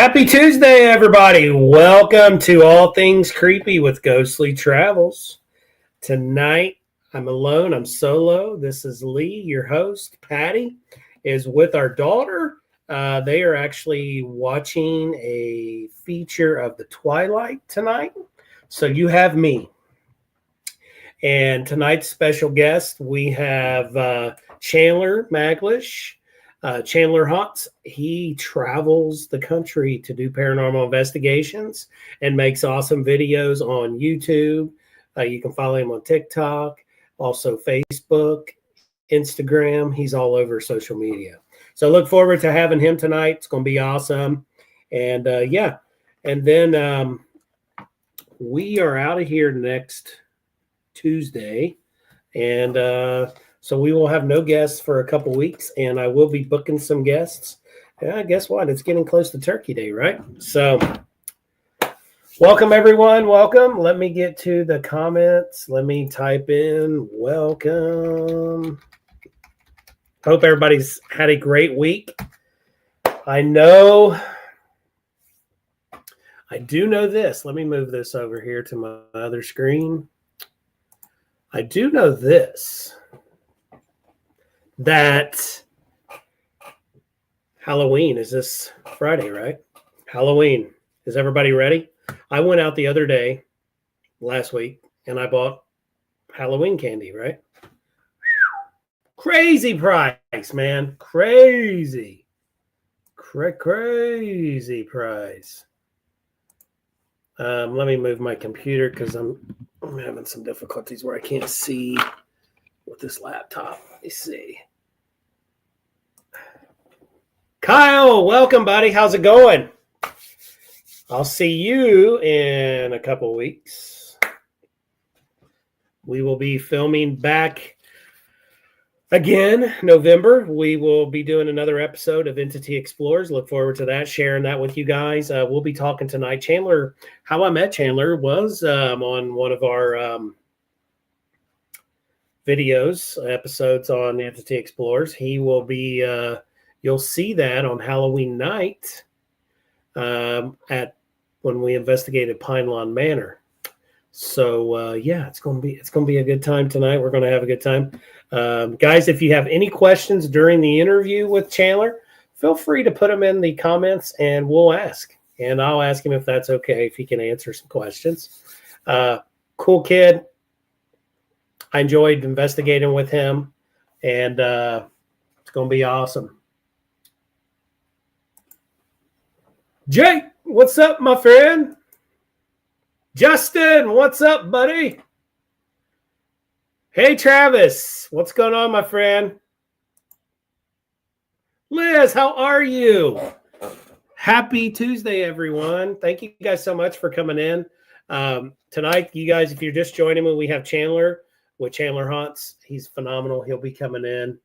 Happy Tuesday, everybody. Welcome to All Things Creepy with Ghostly Travels. Tonight, I'm alone. I'm solo. This is Lee, your host. Patty is with our daughter. They are actually watching a feature of the Twilight tonight. So you have me. And tonight's special guest, we have Chandler Maglish. Chandler Hotz, he travels the country to do paranormal investigations and makes awesome videos on YouTube. You can follow him on TikTok, also Facebook, Instagram. He's all over social media. So look forward to having him tonight. It's going to be awesome. And and then we are out of here next Tuesday. And so we will have no guests for a couple weeks, and I will be booking some guests. Yeah, guess what? It's getting close to Turkey Day, right? So welcome, everyone. Welcome. Let me get to the comments. Let me type in welcome. Hope everybody's had a great week. I do know this. Let me move this over here to my other screen. I do know this. That Halloween is this Friday, right? Halloween. Is everybody ready? I went out the other day, last week, and I bought Halloween candy, right? Crazy price, man. Crazy. Crazy price. Let me move my computer because I'm having some difficulties where I can't see with this laptop. Let me see. Kyle, welcome, buddy. How's it going? I'll see you in a couple weeks. We will be filming back again, November. We will be doing another episode of Entity Explorers. Look forward to that, sharing that with you guys. We'll be talking tonight. Chandler, how I met Chandler was on one of our episodes on Entity Explorers. He will be, you'll see that on Halloween night at when we investigated Pine Lawn Manor. So it's gonna be a good time tonight. We're gonna have a good time. Guys, if you have any questions during the interview with Chandler, feel free to put them in the comments and we'll ask. And I'll ask him if that's okay, if he can answer some questions. Cool kid. I enjoyed investigating with him, and it's going to be awesome. Jake, what's up, my friend? Justin, what's up, buddy? Hey, Travis, what's going on, my friend? Liz, how are you? Happy Tuesday, everyone. Thank you guys so much for coming in. Tonight, you guys, if you're just joining me, we have Chandler with Chandler Hotz. He's phenomenal. He'll be coming in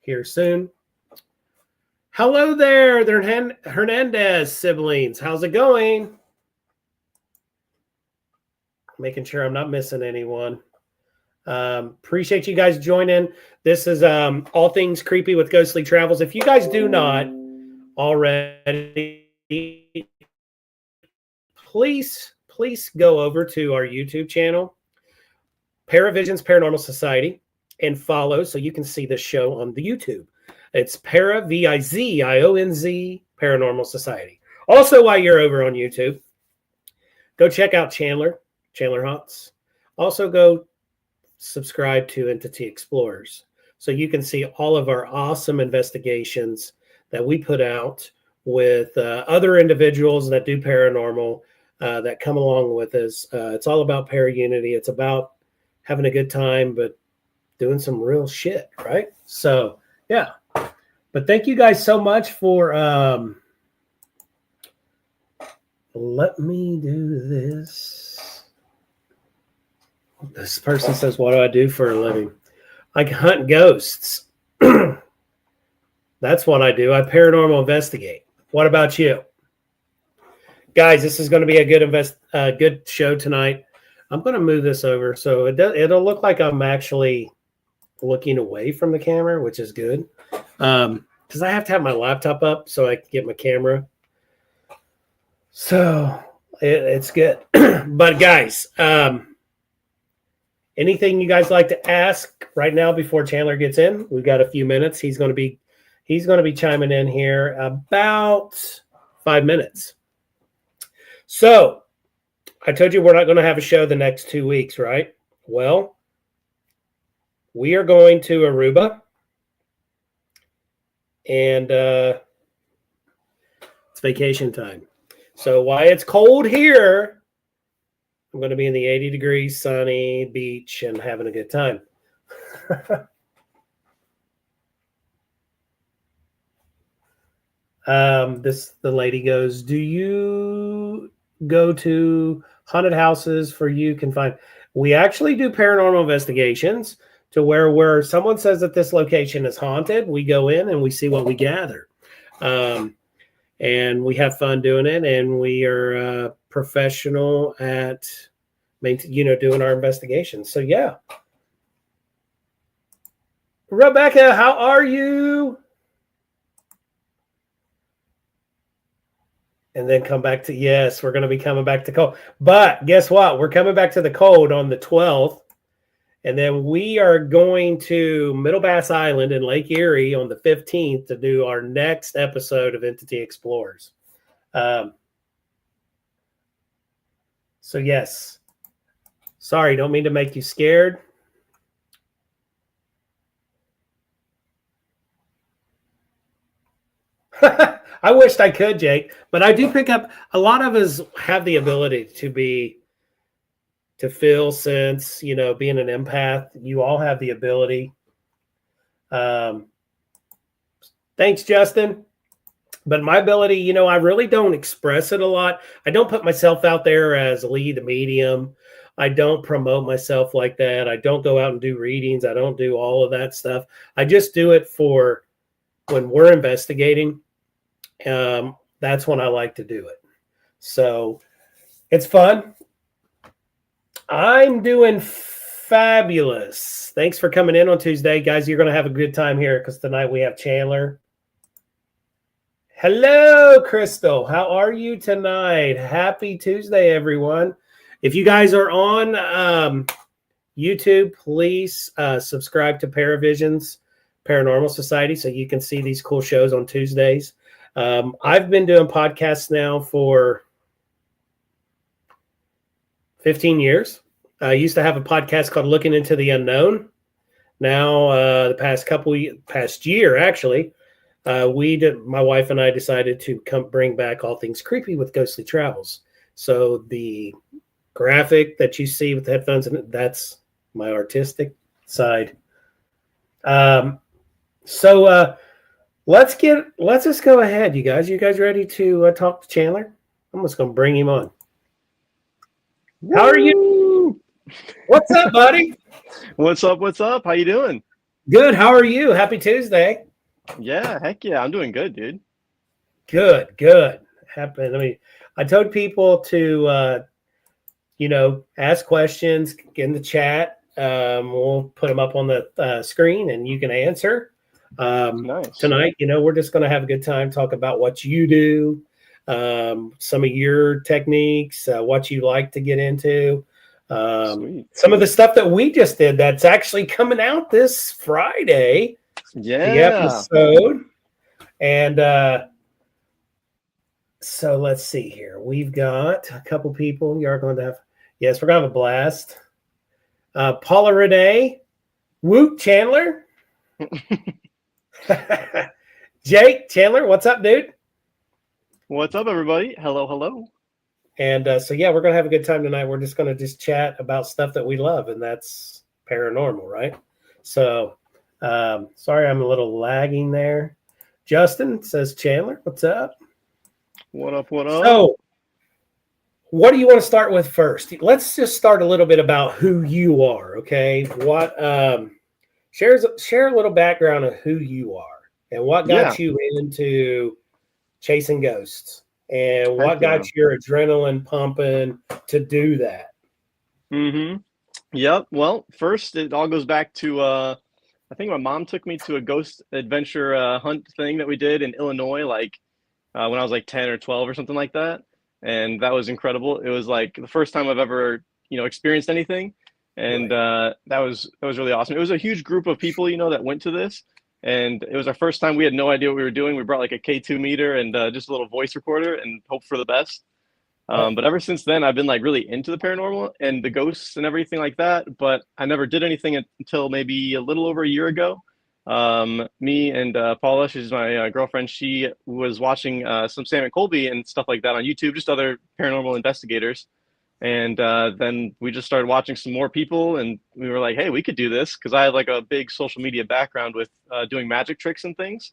here soon. Hello there, the Hernandez siblings. How's it going? Making sure I'm not missing anyone. Appreciate you guys joining. This is All Things Creepy with Ghostly Travels. If you guys do not already, please go over to our YouTube channel, Paravisions Paranormal Society, and follow so you can see this show on the YouTube. It's Vizinz Paranormal Society. Also, while you're over on YouTube, go check out Chandler Hotz. Also, go subscribe to Entity Explorers so you can see all of our awesome investigations that we put out with other individuals that do paranormal that come along with us. It's all about para-unity. It's about having a good time, but doing some real shit, right? So, yeah. But thank you guys so much for let me do this. This person says, what do I do for a living? I hunt ghosts. That's what I do. I paranormal investigate. What about you? Guys, this is going to be a good show tonight. I'm going to move this over so it'll look like I'm actually looking away from the camera, which is good. Because I have to have my laptop up so I can get my camera. So it's good. But guys, anything you guys like to ask right now before Chandler gets in? We've got a few minutes. He's going to be chiming in here about 5 minutes. So I told you we're not going to have a show the next 2 weeks, right? Well, we are going to Aruba, and it's vacation time. So while it's cold here, I'm going to be in the 80 degrees, sunny beach and having a good time. The lady goes, do you go to haunted houses for you can find? We actually do paranormal investigations to where someone says that this location is haunted. We go in and we see what we gather. And we have fun doing it, and we are professional at doing our investigations. So yeah. Rebecca, how are you? And then come back to, yes, we're going to be coming back to cold. But guess what? We're coming back to the cold on the 12th. And then we are going to Middle Bass Island in Lake Erie on the 15th to do our next episode of Entity Explorers. So yes. Sorry, don't mean to make you scared. I wished I could, Jake, but I do pick up. A lot of us have the ability to feel, sense, being an empath. You all have the ability. Thanks, Justin. But my ability, I really don't express it a lot. I don't put myself out there as Lee, the medium. I don't promote myself like that. I don't go out and do readings. I don't do all of that stuff. I just do it for when we're investigating. That's when I like to do it. So it's fun. I'm doing fabulous. Thanks for coming in on Tuesday. Guys, you're going to have a good time here because tonight we have Chandler. Hello, Crystal. How are you tonight? Happy Tuesday, everyone. If you guys are on YouTube, please subscribe to Paravision's Paranormal Society so you can see these cool shows on Tuesdays. I've been doing podcasts now for 15 years. I used to have a podcast called Looking into the Unknown. Now, the past year, actually, my wife and I decided to bring back All Things Creepy with Ghostly Travels. So the graphic that you see with the headphones, that's my artistic side. Let's just go ahead, you guys. You guys ready to talk to Chandler? I'm just going to bring him on. Woo! How are you? What's up, buddy? What's up? How you doing? Good. How are you? Happy Tuesday. Yeah, heck yeah. I'm doing good, dude. Good. I told people to, ask questions in the chat. We'll put them up on the screen and you can answer. Nice. Tonight, we're just going to have a good time, talk about what you do, some of your techniques, what you like to get into, some of the stuff that we just did that's actually coming out this Friday. Yeah. The episode. And so let's see here. We've got a couple people. We're going to have a blast. Paula Renee, Woot Chandler. Jake Chandler, what's up, dude? What's up, everybody? Hello. And we're going to have a good time tonight. We're just going to chat about stuff that we love, and that's paranormal, right? So, sorry, I'm a little lagging there. Justin says, Chandler, what's up? What up? So, what do you want to start with first? Let's just start a little bit about who you are, okay? What share a little background of who you are and what got you into chasing ghosts and what got your adrenaline pumping to do that. Mm-hmm. Yep. Well, first it all goes back to I think my mom took me to a ghost adventure hunt thing that we did in Illinois, when I was 10 or 12 or something like that. and that was incredible. It was like the first time I've ever, experienced anything, and that was really awesome. It was a huge group of people, that went to this, and it was our first time. We had no idea what we were doing. We brought like a K2 meter and just a little voice recorder and hoped for the best. But ever since then, I've been like really into the paranormal and the ghosts and everything like that. But I never did anything until maybe a little over a year ago. Me and Paula, she's my girlfriend, she was watching some Sam and Colby and stuff like that on YouTube, just other paranormal investigators. And then we just started watching some more people, and we were like, hey, we could do this, because I have like a big social media background with doing magic tricks and things.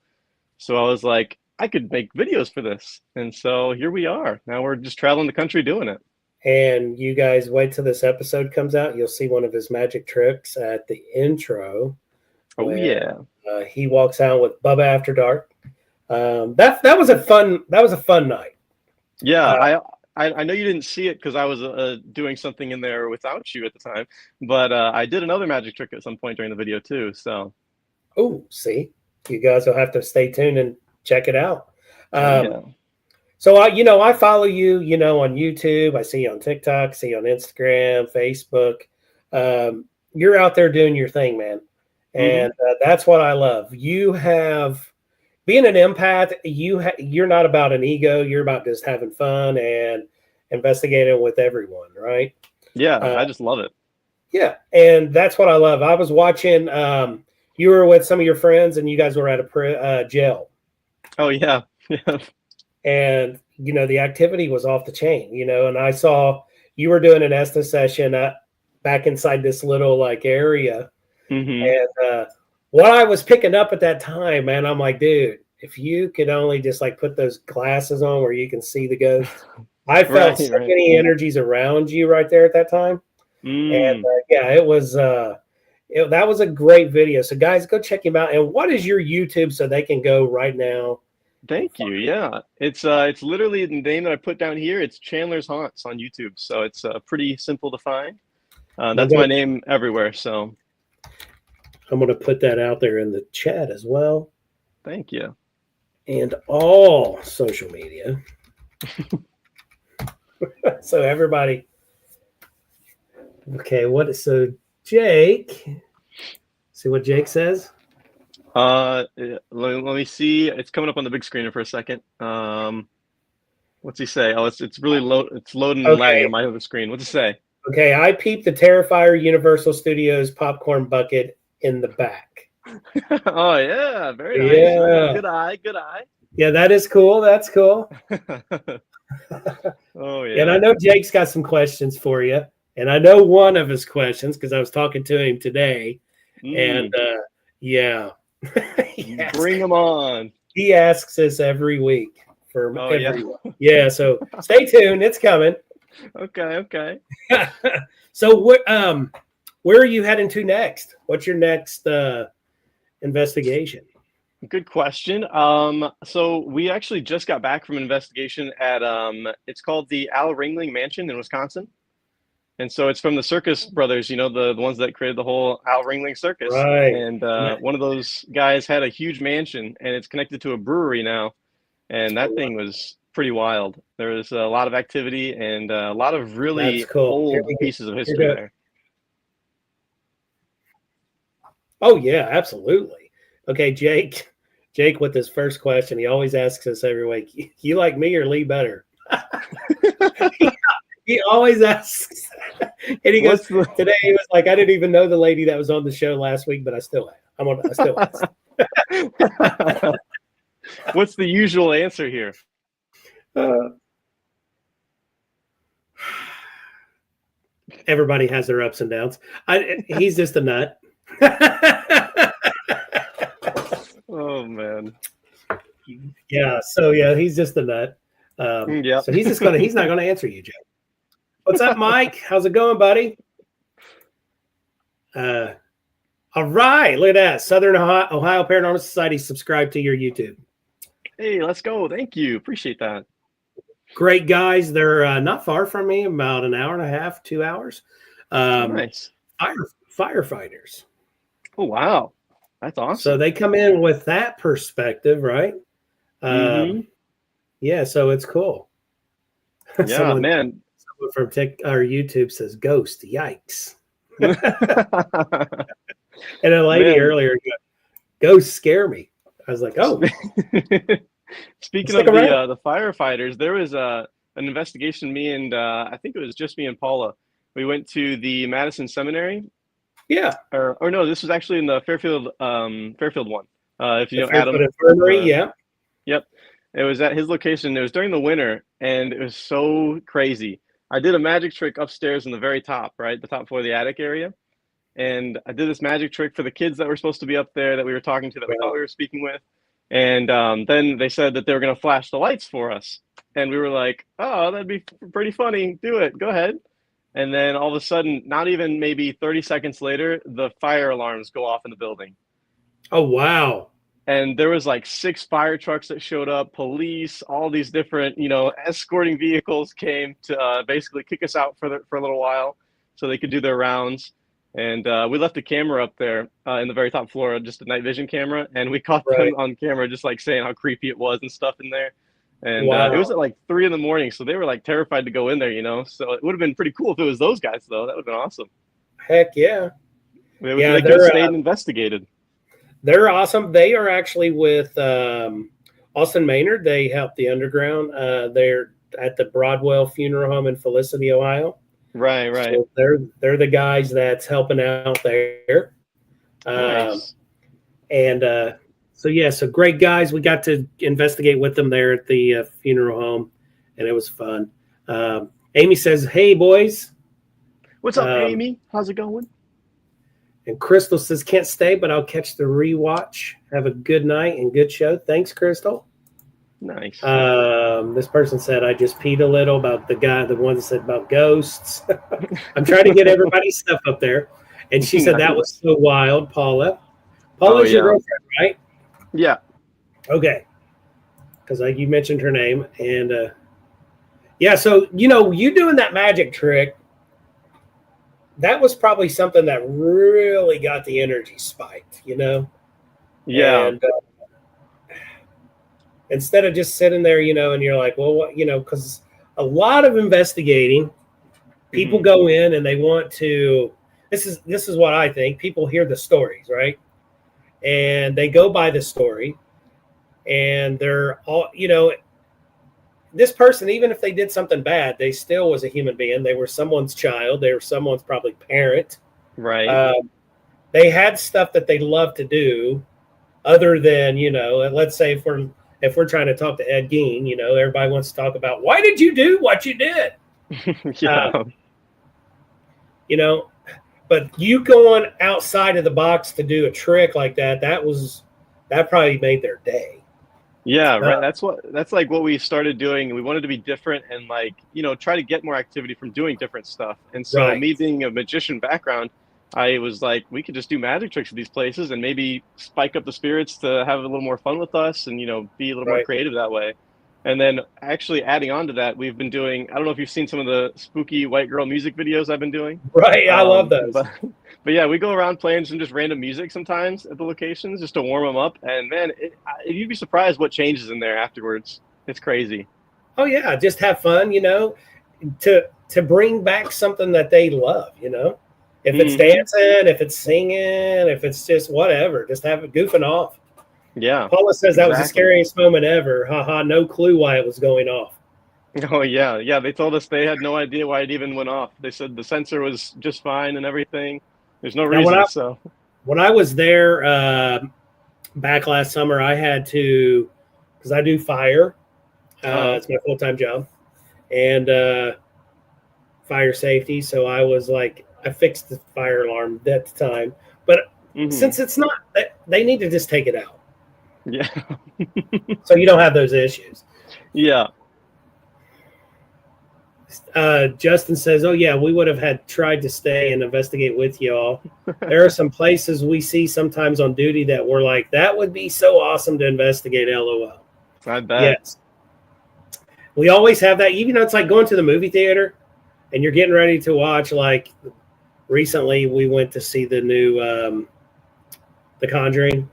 So I was like, I could make videos for this. And so here we are. Now we're just traveling the country doing it. And you guys wait till this episode comes out. You'll see one of his magic tricks at the intro. Oh, yeah. He walks out with Bubba After Dark. That was a fun night. Yeah, I know you didn't see it because I was doing something in there without you at the time, but I did another magic trick at some point during the video too. So, see, you guys will have to stay tuned and check it out. Yeah. So I follow you, on YouTube. I see you on TikTok, see you on Instagram, Facebook. You're out there doing your thing, man. And that's what I love. You have, being an empath, you're not about an ego. You're about just having fun and investigating with everyone, right? Yeah, I just love it. Yeah, and that's what I love. I was watching, you were with some of your friends, and you guys were at a jail. Oh, yeah. Yeah. And, the activity was off the chain, and I saw you were doing an Estes session back inside this little, like, area. And what I was picking up at that time, man, I'm like, dude, if you could only just like put those glasses on where you can see the ghost. I felt many energies around you right there at that time. And it was that was a great video. So guys, go check him out. And what is your YouTube so they can go right now? Thank you. Yeah, it's literally the name that I put down here. It's Chandler's Haunts on YouTube. So it's pretty simple to find. That's my name everywhere. So I'm going to put that out there in the chat as well. Thank you. And all social media. So everybody. Okay, so Jake. See what Jake says? Let me see. It's coming up on the big screen for a second. What's he say? Oh, it's really low. It's loading and lagging on my other screen. What's it say? Okay, I peeped the Terrifier Universal Studios popcorn bucket in the back. Oh yeah, very nice. Yeah. Good eye. Yeah, that is cool. That's cool. Oh yeah. And I know Jake's got some questions for you. And I know one of his questions because I was talking to him today. And yeah. Bring them on. He asks us every week for everyone. Yeah, so stay tuned. It's coming. Okay. So where are you heading to next? What's your next investigation? Good question. So we actually just got back from an investigation at it's called the Al Ringling Mansion in Wisconsin. And so it's from the Circus Brothers, the ones that created the whole Al Ringling Circus. Right. And one of those guys had a huge mansion, and it's connected to a brewery now. And that thing was pretty wild. There was a lot of activity and a lot of really old pieces of history there. Oh, yeah, absolutely. Okay, Jake with his first question, he always asks us every week, you like me or Lee better? He always asks. And he goes, today he was like, I didn't even know the lady that was on the show last week, but I still ask. What's the usual answer here? Everybody has their ups and downs. He's just a nut. Oh man. Yeah. So yeah, he's just a nut. So he's not gonna answer you, Joe. What's up, Mike? How's it going, buddy? All right. Look at that. Southern Ohio Paranormal Society subscribe to your YouTube. Hey, let's go. Thank you. Appreciate that. Great guys. They're not far from me, about an hour and a half, 2 hours. Nice. Firefighters. Oh, wow. That's awesome. So they come in with that perspective, right? Yeah, so it's cool. Yeah, man. Someone from YouTube says ghost. Yikes. And a lady Man. earlier, ghosts scare me. I was like, oh, Speaking stick of around. the firefighters, there was an investigation. Me and I think it was just me and Paula. We went to the Madison Seminary, Yeah. or no, this was actually in the Fairfield one. If you The know Fairfield Adam, Infirmary. the Yeah. yep, it was at his location. It was during the winter, and it was so crazy. I did a magic trick upstairs in the very top, right, the top floor of the attic area, and I did this magic trick for the kids that were supposed to be up there that we were talking to that we thought Right. we were speaking with. And then they said that they were going to flash the lights for us. And we were like, oh, that'd be pretty funny. Do it. Go ahead. And then all of a sudden, not even maybe 30 seconds later, the fire alarms go off in the building. Oh, wow. And there was like 6 fire trucks that showed up, police, all these different, escorting vehicles came to basically kick us out for a little while so they could do their rounds. And we left a camera up there in the very top floor, just a night vision camera, and we caught them Right. on camera, just like saying how creepy it was and stuff in there. And it was Wow. at like 3 in the morning, so they were like terrified to go in there, So it would have been pretty cool if it was those guys, though. That would have been awesome. Heck yeah. Yeah, They could have stayed and investigated. they're awesome. They are actually with Austin Maynard. They help the underground. They're at the Broadwell Funeral Home in Felicity, Ohio. Right. So they're the guys that's helping out there. Nice. And so great guys. We got to investigate with them there at the funeral home, and it was fun. Amy says, "Hey boys, What's up, Amy? How's it going?" And Crystal says, "Can't stay, but I'll catch the rewatch. Have a good night and good show." Thanks, Crystal. Nice. This person said, "I just peed a little," about the one that said about ghosts. I'm trying to get everybody's stuff up there. And she said, "That was so wild." Paula's your girlfriend, right? Yeah. Okay. Because you mentioned her name. And yeah, so, you doing that magic trick, that was probably something that really got the energy spiked, Yeah. And instead of just sitting there, and you're like, well, what, because a lot of investigating, people go in and they want to, this is what I think. People hear the stories, right? And they go by the story, and they're all, this person, even if they did something bad, they still was a human being. They were someone's child. They were someone's probably parent. Right. They had stuff that they love to do other than, let's say if we're trying to talk to Ed Gein, everybody wants to talk about, why did you do what you did? Yeah. But you going outside of the box to do a trick like that probably made their day. Yeah, right. That's like what we started doing. We wanted to be different and try to get more activity from doing different stuff. And so me being a magician background, I was like, we could just do magic tricks at these places and maybe spike up the spirits to have a little more fun with us and, be a little more creative that way. And then actually adding on to that, we've been doing, I don't know if you've seen some of the spooky white girl music videos I've been doing. Right. I love those. But yeah, we go around playing some just random music sometimes at the locations just to warm them up. And man, you'd be surprised what changes in there afterwards. It's crazy. Oh yeah. Just have fun, to bring back something that they love, if it's dancing, if it's singing, if it's just whatever, just have it goofing off. Yeah. Paula says that was the scariest moment ever. Haha, no clue why it was going off. Oh, yeah. Yeah, they told us they had no idea why it even went off. They said the sensor was just fine and everything. There's no reason. When I was there back last summer, I had to, because I do fire. It's my full-time job. And fire safety. So I was like, I fixed the fire alarm at the time. But since it's not, they need to just take it out. Yeah. So you don't have those issues. Yeah. Justin says, "Oh yeah, we would have tried to stay and investigate with y'all. There are some places we see sometimes on duty that we're like, that would be so awesome to investigate." LOL. I bet. Yes. We always have that. Even though it's like going to the movie theater and you're getting ready to watch. Like recently, we went to see the new The Conjuring.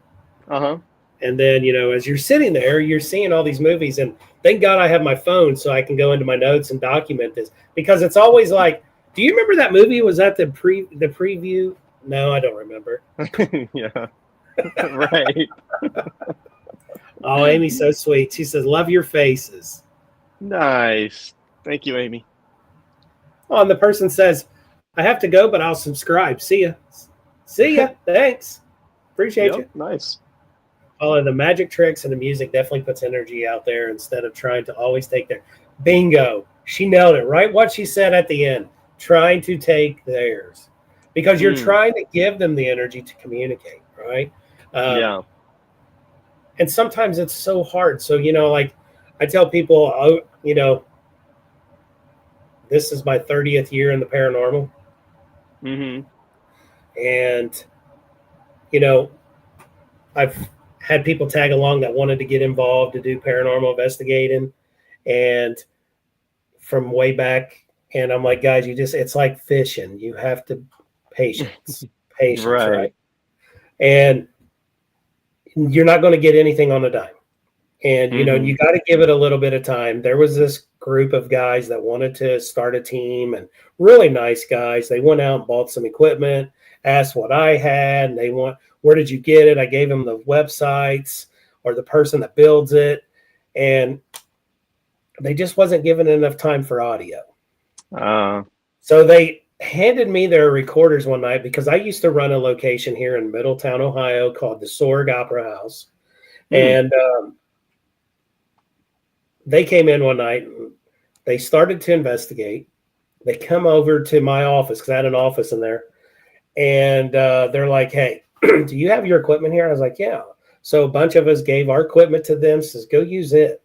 And And then, as you're sitting there, you're seeing all these movies, and thank God I have my phone so I can go into my notes and document this, because it's always like, do you remember that movie? Was that the preview? No, I don't remember. Yeah. Right. Oh, Amy's so sweet. She says, love your faces. Nice. Thank you, Amy. Oh, and the person says, I have to go, but I'll subscribe. See ya. See ya. Thanks. Appreciate you. Nice. Oh, and the magic tricks and the music definitely puts energy out there instead of trying to always take their bingo. She nailed it, right? What she said at the end, trying to take theirs, because you're trying to give them the energy to communicate, right? Yeah. And sometimes it's so hard. So, like I tell people, this is my 30th year in the paranormal. Mm-hmm. And, I've had people tag along that wanted to get involved to do paranormal investigating, and from way back. And I'm like, guys, it's like fishing. You have to patience, right? And you're not going to get anything on a dime. And, you got to give it a little bit of time. There was this group of guys that wanted to start a team, and really nice guys. They went out and bought some equipment, asked what I had, and where did you get it? I gave them the websites or the person that builds it. And they just wasn't given enough time for audio. So they handed me their recorders one night, because I used to run a location here in Middletown, Ohio called the Sorg Opera House. And they came in one night and they started to investigate. They come over to my office, because I had an office in there. And they're like, hey, do you have your equipment here? I was like, yeah. So a bunch of us gave our equipment to them, says, go use it.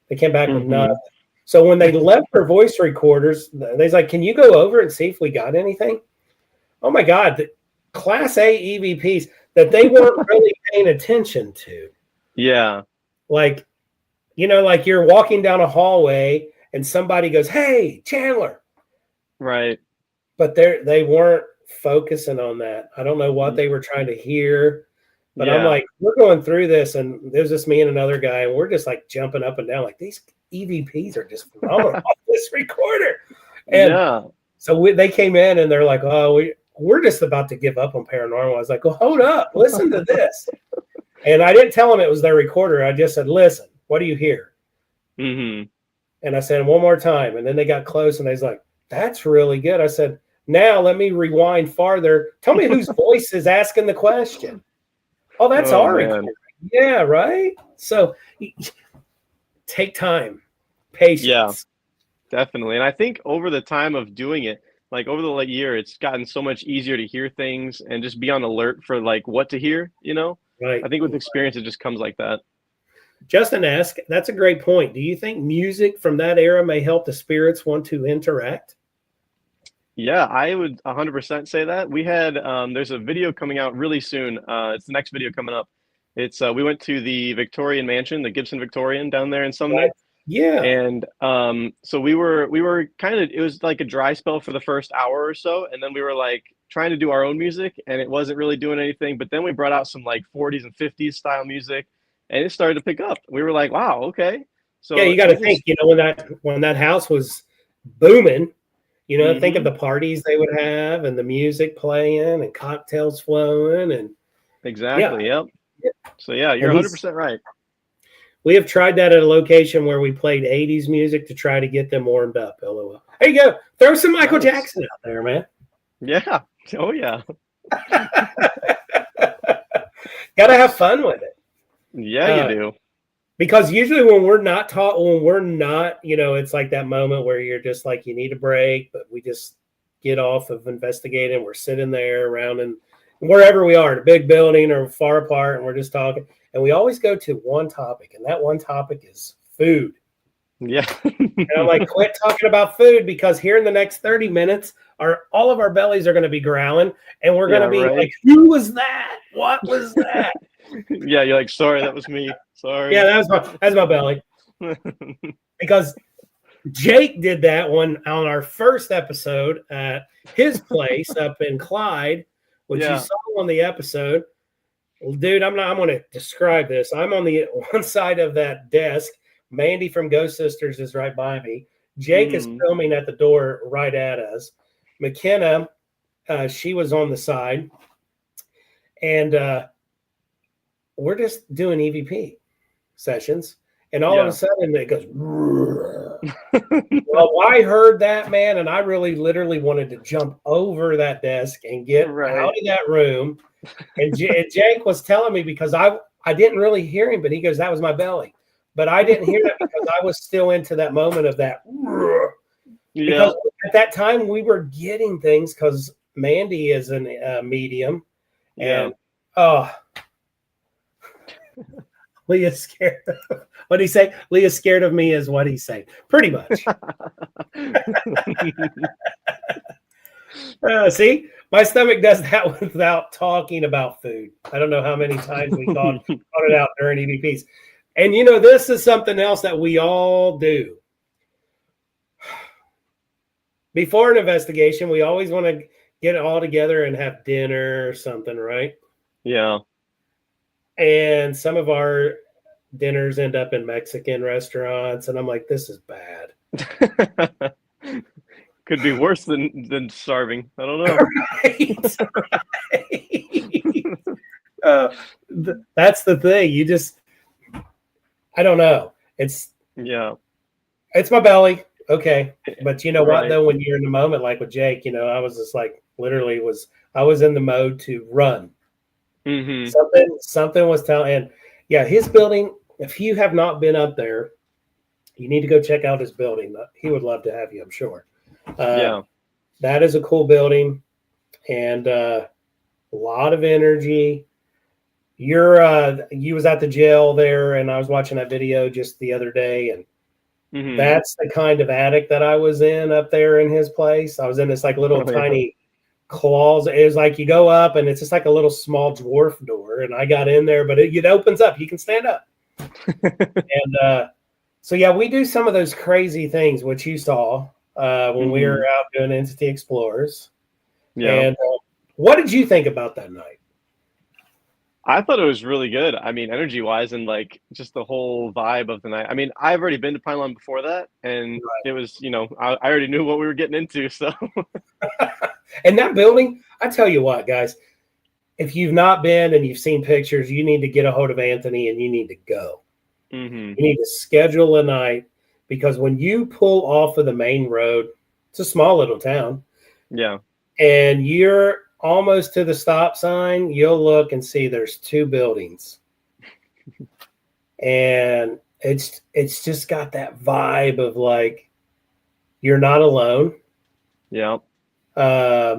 They came back with nothing. So when they left their voice recorders, they was like, can you go over and see if we got anything? Oh my God, the Class A EVPs that they weren't really paying attention to. Yeah. Like, like you're walking down a hallway and somebody goes, hey, Chandler. Right. But they weren't focusing on that. I don't know what they were trying to hear. But I'm like, we're going through this, and there's just me and another guy, and we're just like jumping up and down, like these EVPs are just phenomenal off this recorder. And so they came in, and they're like, oh, we're just about to give up on paranormal. I was like, well, hold up, listen to this. And I didn't tell them it was their recorder. I just said, listen, what do you hear? And I said, one more time. And then they got close, and they was like, that's really good. I said, now let me rewind farther. Tell me whose voice is asking the question. Oh, that's our recorder. Yeah, right? So take time, patience. Yeah, definitely. And I think over the time of doing it, like over the year, it's gotten so much easier to hear things and just be on alert for like what to hear, Right. I think with experience, it just comes like that. Justin asked, that's a great point. Do you think music from that era may help the spirits want to interact? Yeah, I would 100% say that. We had, there's a video coming out really soon. It's the next video coming up. It's, we went to the Victorian Mansion, the Gibson Victorian down there in Sumner. Right. Yeah. And so we were kind of, it was like a dry spell for the first hour or so. And then we were like trying to do our own music, and it wasn't really doing anything. But then we brought out some like 40s and 50s style music, and it started to pick up. We were like, wow, okay. So yeah, you got to think, when that house was booming, think of the parties they would have and the music playing and cocktails flowing and exactly. Yep. So yeah, you're 100% right. We have tried that at a location where we played 80s music to try to get them warmed up. LOL. There you go. Throw some Michael Jackson out there, man. Yeah. Oh yeah. Got to have fun with it. Yeah, you do. Because usually when we're not, it's like that moment where you're just like, you need a break, but we just get off of investigating. We're sitting there around and wherever we are, in a big building or far apart, and we're just talking. And we always go to one topic, and that one topic is food. Yeah. And I'm like, quit talking about food, because here in the next 30 minutes, all of our bellies are going to be growling, and we're going to be like, who was that? What was that? Yeah, you're like, sorry, that was me. Sorry. Yeah, that's my belly. Because Jake did that one on our first episode at his place up in Clyde, which you saw on the episode. Dude, I'm going to describe this. I'm on the one side of that desk. Mandy from Ghost Sisters is right by me. Jake is Mm-hmm. filming at the door right at us. McKenna, she was on the side. And we're just doing EVP sessions. And all of a Yeah. sudden it goes, well, I heard that, man, and I really literally wanted to jump over that desk and get out Right. of that room. And Jake was telling me because I didn't really hear him, but he goes, that was my belly. But I didn't hear that because I was still into that moment of that. Yeah. Because at that time we were getting things because Mandy is a medium. Yeah. And oh, Leah's scared. What did he say? Leah's scared of me is what he's saying. Pretty much. See, my stomach does that without talking about food. I don't know how many times we caught it out during EVPs. And this is something else that we all do. Before an investigation, we always want to get it all together and have dinner or something, right? Yeah. And some of our dinners end up in Mexican restaurants, and I'm like, this is bad. Could be worse than starving. I don't know. Right. That's the thing. I don't know. It's my belly. Okay. But you know what, Right. though, when you're in the moment, like with Jake, I was just like, literally I was in the mode to run. Mm-hmm. Something was telling, and yeah, his building, if you have not been up there, you need to go check out his building. He would love to have you, I'm sure. Yeah. That is a cool building and a lot of energy. You was at the jail there, and I was watching that video just the other day, and that's the kind of attic that I was in up there in his place. I was in this like little tiny closet. It was like you go up, and it's just like a little small dwarf door, and I got in there, but it opens up. You can stand up. And so, yeah, we do some of those crazy things, which you saw when we were out doing Entity Explorers. Yeah. And what did you think about that night? I thought it was really good. I mean, energy wise and like just the whole vibe of the night. I mean, I've already been to Pine Line before that, and it was, I already knew what we were getting into. So, and that building, I tell you what, guys, if you've not been and you've seen pictures, you need to get a hold of Anthony and you need to go. You need to schedule a night because when you pull off of the main road, it's a small little town. Yeah. And you're almost to the stop sign, you'll look and see there's two buildings. And it's just got that vibe of like you're not alone. Yeah.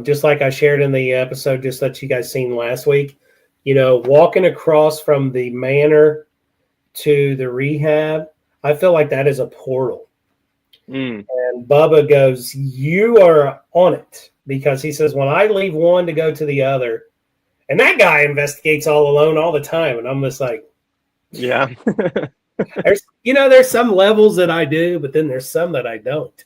Just like I shared in the episode just that you guys seen last week, walking across from the manor to the rehab, I feel like that is a portal. And Bubba goes, you are on it. Because he says, when I leave one to go to the other, and that guy investigates all alone all the time. And I'm just like, yeah. there's some levels that I do, but then there's some that I don't.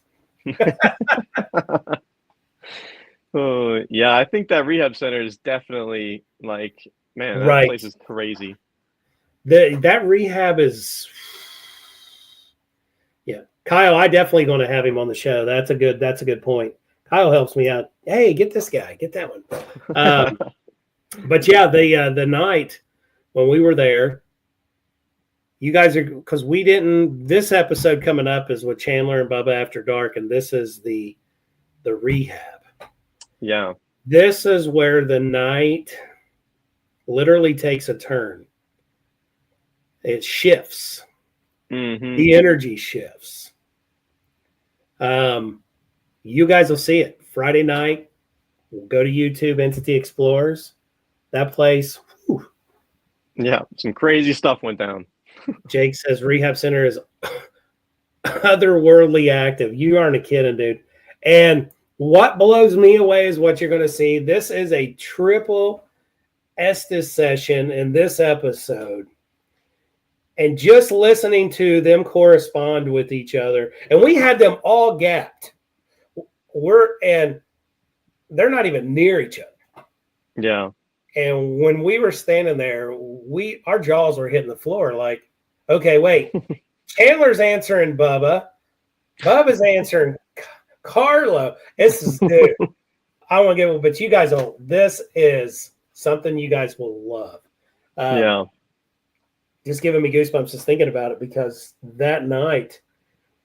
Oh, yeah. I think that rehab center is definitely like, man, that place is crazy. That rehab is, yeah. Kyle, I definitely going to have him on the show. That's a good point. Kyle helps me out. Hey, get this guy, get that one. But yeah, the night when we were there, you guys are, because we didn't. This episode coming up is with Chandler and Bubba After Dark, and this is the rehab. Yeah, this is where the night literally takes a turn. It shifts. The energy shifts. You guys will see it Friday night. Go to YouTube, Entity Explorers. That place. Whew. Yeah, some crazy stuff went down. Jake says rehab center is otherworldly active. You aren't kidding, dude. And what blows me away is what you're going to see. This is a triple Estes session in this episode. And just listening to them correspond with each other. And we had them all gapped. And they're not even near each other. Yeah. And when we were standing there, our jaws were hitting the floor. Like, okay, wait, Chandler's answering Bubba, Bubba's answering Carlo. This is dude. I want to give it, but you guys don't. This is something you guys will love. Yeah. Just giving me goosebumps just thinking about it, because that night,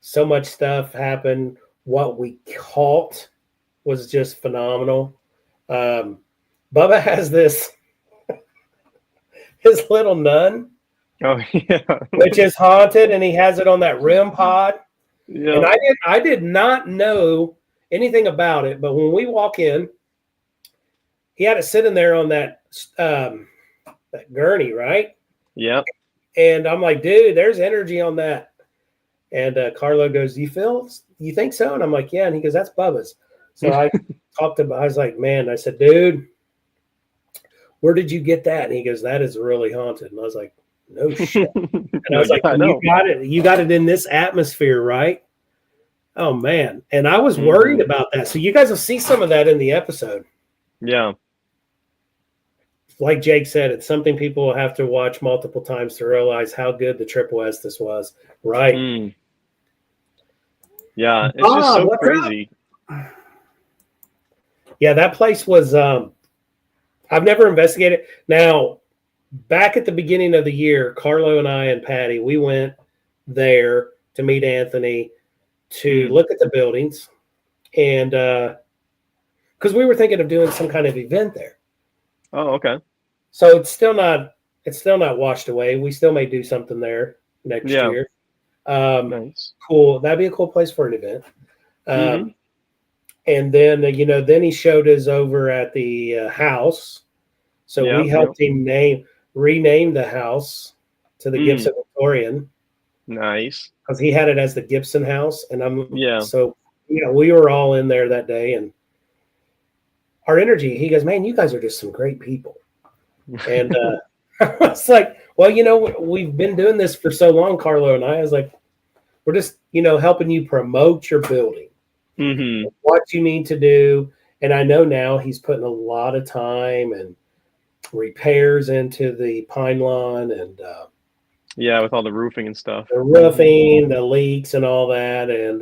so much stuff happened. What we caught was just phenomenal. Bubba has this his little nun, Oh yeah. which is haunted, and he has it on that REM pod. Yeah. And I did not know anything about it, but when we walk in, he had it sitting there on that gurney, right? Yep. And I'm like, dude, there's energy on that. And Carlo goes, you think so? And I'm like, yeah. And he goes, that's Bubba's. So I talked about, I was like, man, I said, dude, where did you get that? And he goes, that is really haunted. And I was like, no shit. And I was like, you got it in this atmosphere, right? Oh man. And I was worried about that. So you guys will see some of that in the episode. Yeah. Like Jake said, it's something people will have to watch multiple times to realize how good the trip was this was. Right. Yeah. It's just so crazy. Yeah, that place was I've never investigated. Now, back at the beginning of the year, Carlo and I and Patty, we went there to meet Anthony to look at the buildings, and because we were thinking of doing some kind of event there. Oh, okay. So it's still not washed away. We still may do something there next year. Nice. Cool. That'd be a cool place for an event. And then then he showed us over at the house. So we helped him rename the house to the Gibson Victorian. Nice. Because he had it as the Gibson House, and so we were all in there that day, and our energy. He goes, man, you guys are just some great people. And I was like, well, we've been doing this for so long, Carlo and I was like, we're just helping you promote your building, what you need to do. And I know now he's putting a lot of time and repairs into the pine lawn, and with all the roofing and stuff, the roofing, the leaks and all that. And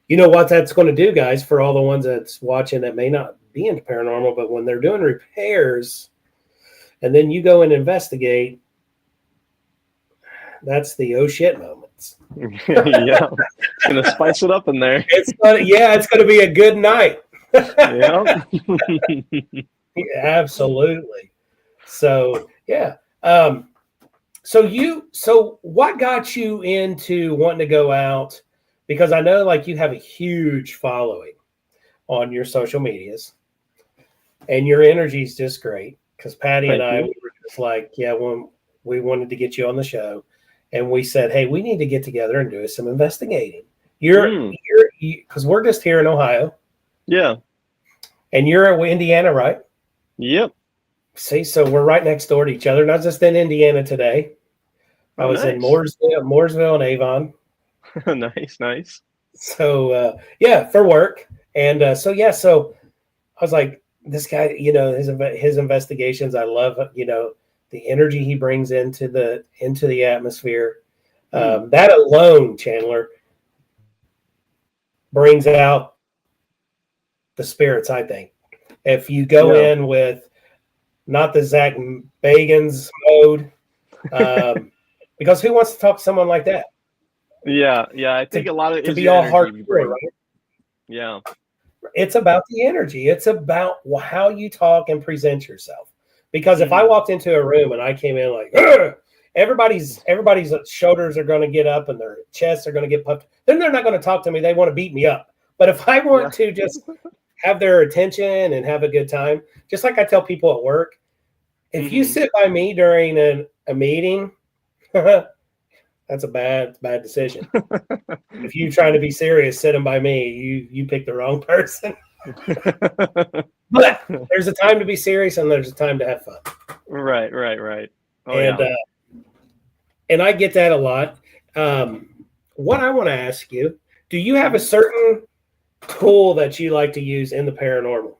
you know what that's going to do, guys, for all the ones that's watching that may not be into paranormal, but when they're doing repairs and then you go and investigate, that's the oh shit moments. Yeah, gonna spice it up in there. It's gonna be a good night. Yeah. Absolutely. So yeah. So what got you into wanting to go out? Because I know like you have a huge following on your social medias, and your energy is just great. Because Patty and I were just like, when we wanted to get you on the show, and we said, hey, we need to get together and do some investigating. Because we're just here in Ohio. Yeah. And you're in Indiana, right? Yep. See, so we're right next door to each other. And I was just in Indiana today. I was in Mooresville and Avon. Nice. So for work. And so I was like, this guy, his investigations, I love, the energy he brings into the atmosphere. That alone, Chandler, brings out the spirits, I think. If you go in with not the Zach Bagans mode, because who wants to talk to someone like that? Yeah. I think a lot of it to is be all hardcore, right? Yeah. It's about the energy. It's about how you talk and present yourself. Because if I walked into a room and I came in like, everybody's shoulders are going to get up and their chests are going to get puffed, then they're not going to talk to me. They want to beat me up. But if I want to just have their attention and have a good time, just like I tell people at work, if you sit by me during a meeting, that's a bad decision. If you're trying to be serious sitting by me, you picked the wrong person. But there's a time to be serious and there's a time to have fun. Right. Oh, and I get that a lot. What I want to ask you, do you have a certain tool that you like to use in the paranormal?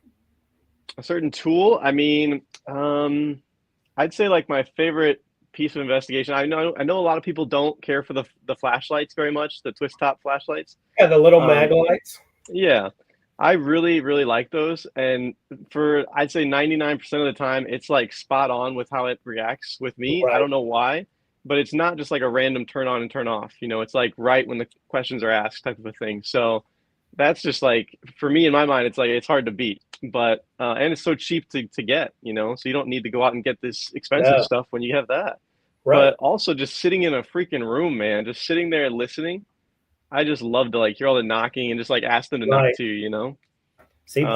A certain tool. I mean, I'd say like my favorite piece of investigation. I know a lot of people don't care for the flashlights very much, the twist top flashlights. Yeah, the little mag Um, lights. yeah, I really really like those, and for I'd say 99% of the time, it's like spot on with how it reacts with me. I Right. don't know why, but it's not just like a random turn on and turn off. It's like right when the questions are asked type of a thing. So that's just like for me in my mind, it's like it's hard to beat. But and it's so cheap to get, so you don't need to go out and get this expensive Yeah. stuff when you have that. Right. But also just sitting in a freaking room, man, just sitting there and listening. I just love to like hear all the knocking and just like ask them to knock Right. too. See, Um,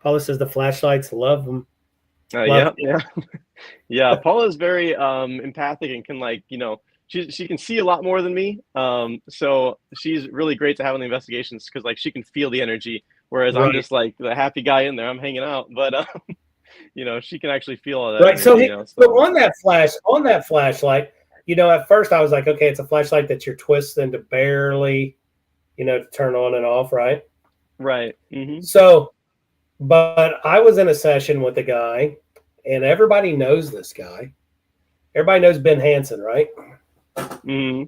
Paula says the flashlights love them. Love yeah, yeah, yeah. Paula is very empathic and can like, she can see a lot more than me. So she's really great to have on the investigations because like she can feel the energy, whereas I'm right. just like the happy guy in there. I'm hanging out, but she can actually feel all that Right. So energy. so So on that flashlight, at first I was like, okay, it's a flashlight that you're twisting to barely, to turn on and off, right? right. Mm-hmm. So, but I was in a session with a guy, and everybody knows this guy. Everybody knows Ben Hansen, right? Mm-hmm.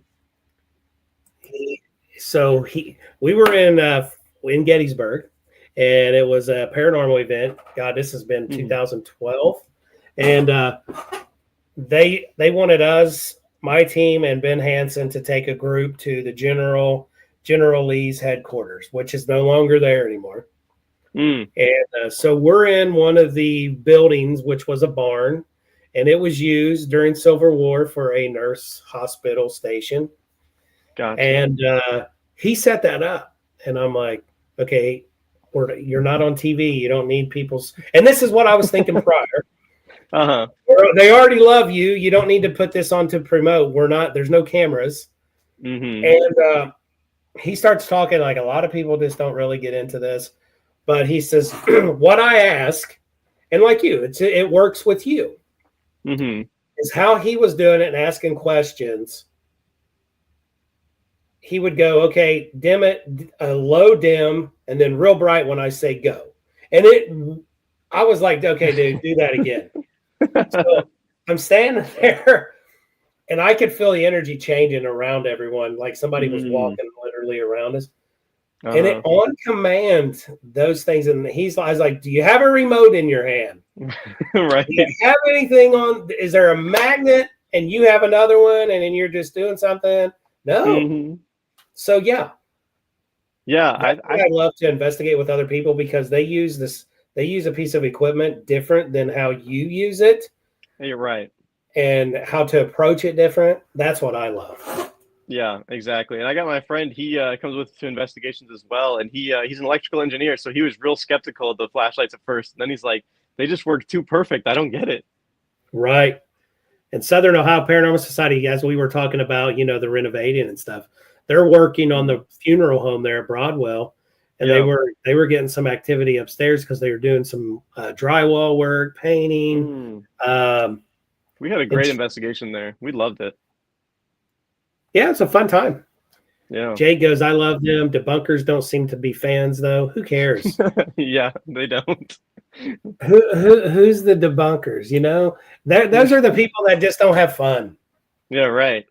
He, we were in Gettysburg, and it was a paranormal event. God, this has been Mm-hmm. 2012, and they wanted us, my team, and Ben Hansen to take a group to the General Lee's headquarters, which is no longer there anymore. Mm, And so we're in one of the buildings, which was a barn, and it was used during Civil War for a nurse hospital station. gotcha. And he set that up, and I'm like, okay, you're not on TV. You don't need people's. And this is what I was thinking prior. Uh-huh. They already love you. You don't need to put this on to promote. We're not. There's no cameras. Mm-hmm. And he starts talking like a lot of people just don't really get into this. But he says, what I ask, and like you, it works with you, Mm-hmm. is how he was doing it and asking questions. He would go, okay, dim it, low dim, and then real bright when I say go. And I was like, okay, dude, do that again. So I'm standing there, and I could feel the energy changing around everyone, like somebody was Mm, walking literally around us. And it uh-huh. on command, those things. And I was like, do you have a remote in your hand? Right. Do you have anything on? Is there a magnet and you have another one and then you're just doing something? No. Mm-hmm. So yeah, Yeah, that's what I love to investigate with other people because they use a piece of equipment different than how you use it you're right. and how to approach it different. That's what I love. Yeah, exactly. And I got my friend, he comes with to investigations as well, and he's an electrical engineer, so he was real skeptical of the flashlights at first. And then he's like, they just work too perfect. I don't get it. Right. And Southern Ohio Paranormal Society, as we were talking about, the renovating and stuff, they're working on the funeral home there at Broadwell, and Yeah. they were getting some activity upstairs because they were doing some drywall work, painting. Mm. Um, We had a great investigation there. We loved it. yeah, it's a fun time. Yeah. Jay goes, I love them. Debunkers don't seem to be fans, though. Who cares? Yeah, they don't. Who's the debunkers? Those are the people that just don't have fun. Yeah, right.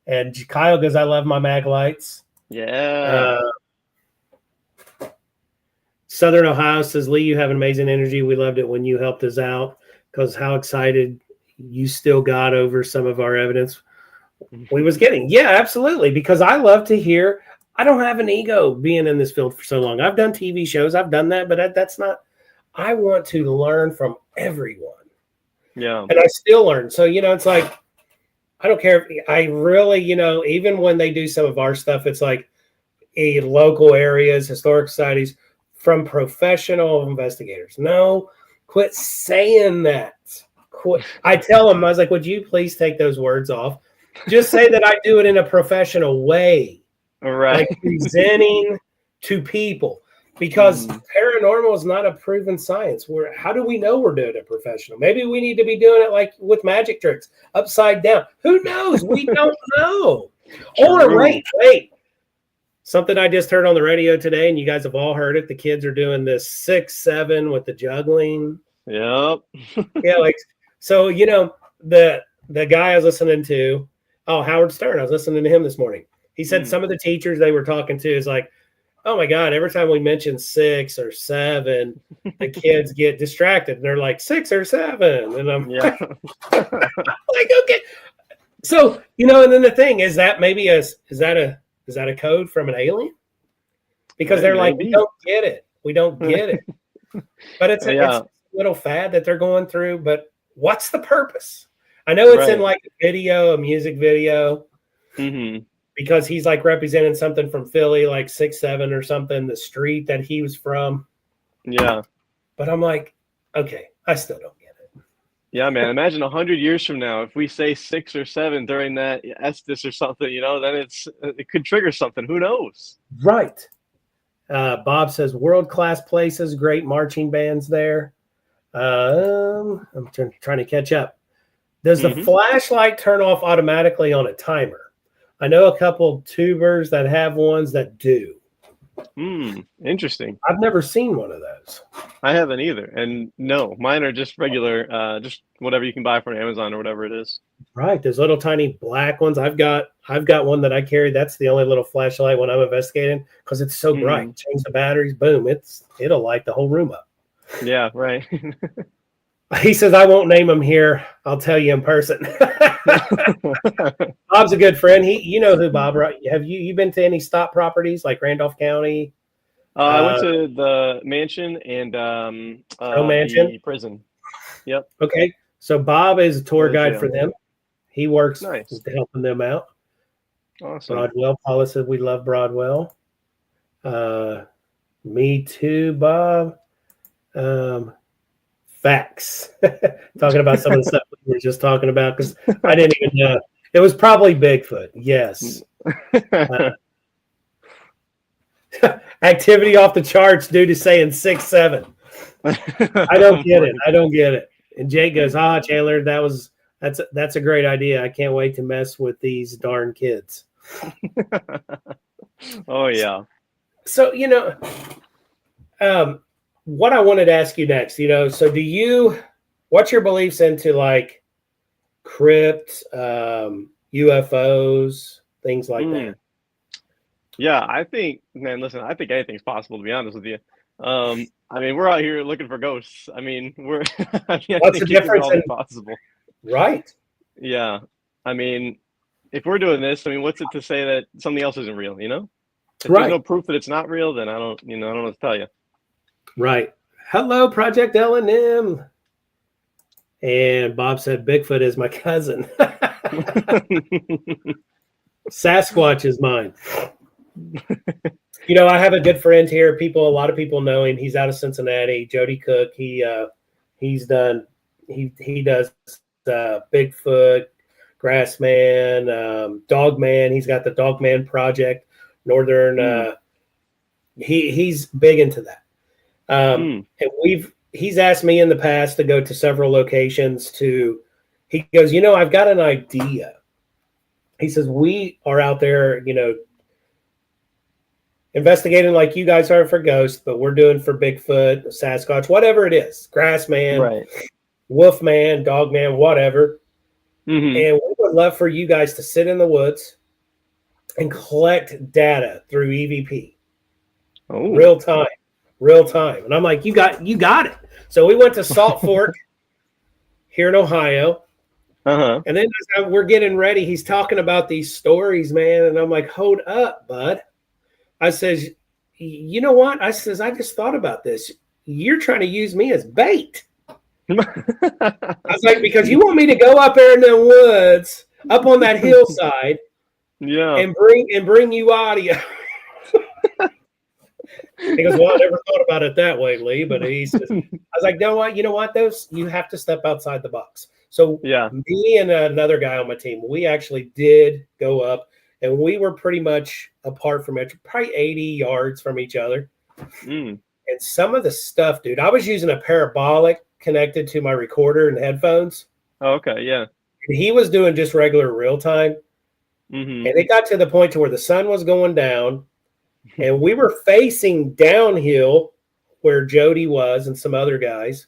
And Kyle goes, I love my mag lights. Yeah. Southern Ohio says, Lee, you have an amazing energy. We loved it when you helped us out because how excited you still got over some of our evidence we was getting. Yeah, absolutely. Because I love to hear. I don't have an ego being in this field for so long. I've done TV shows. I've done that, but that's not. I want to learn from everyone. Yeah. And I still learn. So, it's like, I don't care if I really, even when they do some of our stuff, it's like local areas, historic societies from professional investigators. No, quit saying that. Quit. I tell them, I was like, would you please take those words off? Just say that I do it in a professional way. Right. Like presenting to people. Because paranormal is not a proven science. How do we know we're doing it professional? Maybe we need to be doing it like with magic tricks, upside down. Who knows? We don't know. Or wait. something I just heard on the radio today, and you guys have all heard it. The kids are doing this 6-7 with the juggling. Yep. Yeah, like so. The guy I was listening to, Howard Stern. I was listening to him this morning. He said some of the teachers they were talking to is like, oh my God, every time we mention 6 or 7, the kids get distracted and they're like 6 or 7, and I'm like, okay. So and then the thing is that maybe is that a code from an alien? Because they're like, we don't get it. But it's a little fad that they're going through. But what's the purpose? I know it's in like a music video, because he's like representing something from Philly, like 6-7 or something, the street that he was from. Yeah. But I'm like, okay, I still don't get it. Yeah, man. Imagine 100 years from now, if we say 6 or 7 during that Estes or something, then it could trigger something. Who knows? Right. Bob says world-class places, great marching bands there. I'm trying to catch up. Does the flashlight turn off automatically on a timer? I know a couple tubers that have ones that do. Interesting. I've never seen one of those. I haven't either. And no, mine are just regular, just whatever you can buy from Amazon or whatever it is. Right. There's little tiny black ones. I've got one that I carry. That's the only little flashlight when I'm investigating because it's so bright. Change the batteries, boom, it'll light the whole room up. Yeah, right. He says, I won't name him here. I'll tell you in person. Bob's a good friend. You know who Bob, right? Have you been to any stop properties like Randolph County? I went to the mansion and the prison. Yep. Okay. So Bob is a tour guide for them. He works helping them out. Awesome. Broadwell. Paula said we love Broadwell. Me too, Bob. Facts. Talking about some of the stuff we were just talking about because I didn't even know. It was probably Bigfoot. Yes. Activity off the charts due to saying 6-7. I don't get it. And Jake goes, Chandler, that's a great idea. I can't wait to mess with these darn kids. Oh yeah. So what I wanted to ask you next, so what's your beliefs into like crypts, UFOs, things like that? Yeah, I think anything's possible, to be honest with you. We're out here looking for ghosts. What's the difference in possible? Right. Yeah. If we're doing this, what's it to say that something else isn't real, If there's no proof that it's not real, then I don't know what to tell you. Right. Hello, Project L&M. And Bob said Bigfoot is my cousin. Sasquatch is mine. I have a good friend here. A lot of people know him. He's out of Cincinnati. Jody Cook. He does Bigfoot, Grassman, Dogman. He's got the Dogman Project, Northern. He's big into that. And he's asked me in the past to go to several locations he goes, I've got an idea. He says, we are out there, investigating like you guys are for ghosts, but we're doing for Bigfoot, Sasquatch, whatever it is, Grassman, Wolfman, Dogman, whatever. And we would love for you guys to sit in the woods and collect data through EVP. Real time. And I'm like, you got it. So we went to Salt Fork here in Ohio. And then as we're getting ready, he's talking about these stories, man. And I'm like, hold up, bud. I says, you know what? I says, I just thought about this. You're trying to use me as bait. I was like, because you want me to go up there in the woods, up on that hillside, and bring you audio. He goes, well, I never thought about it that way, Lee. But he says, I was like, you know what? You have to step outside the box. So me and another guy on my team, we actually did go up, and we were pretty much apart from it, probably 80 yards from each other. And some of the stuff, dude, I was using a parabolic connected to my recorder and headphones. Oh, okay, yeah. And he was doing just regular real time. And it got to the point to where the sun was going down. And we were facing downhill where Jody was and some other guys.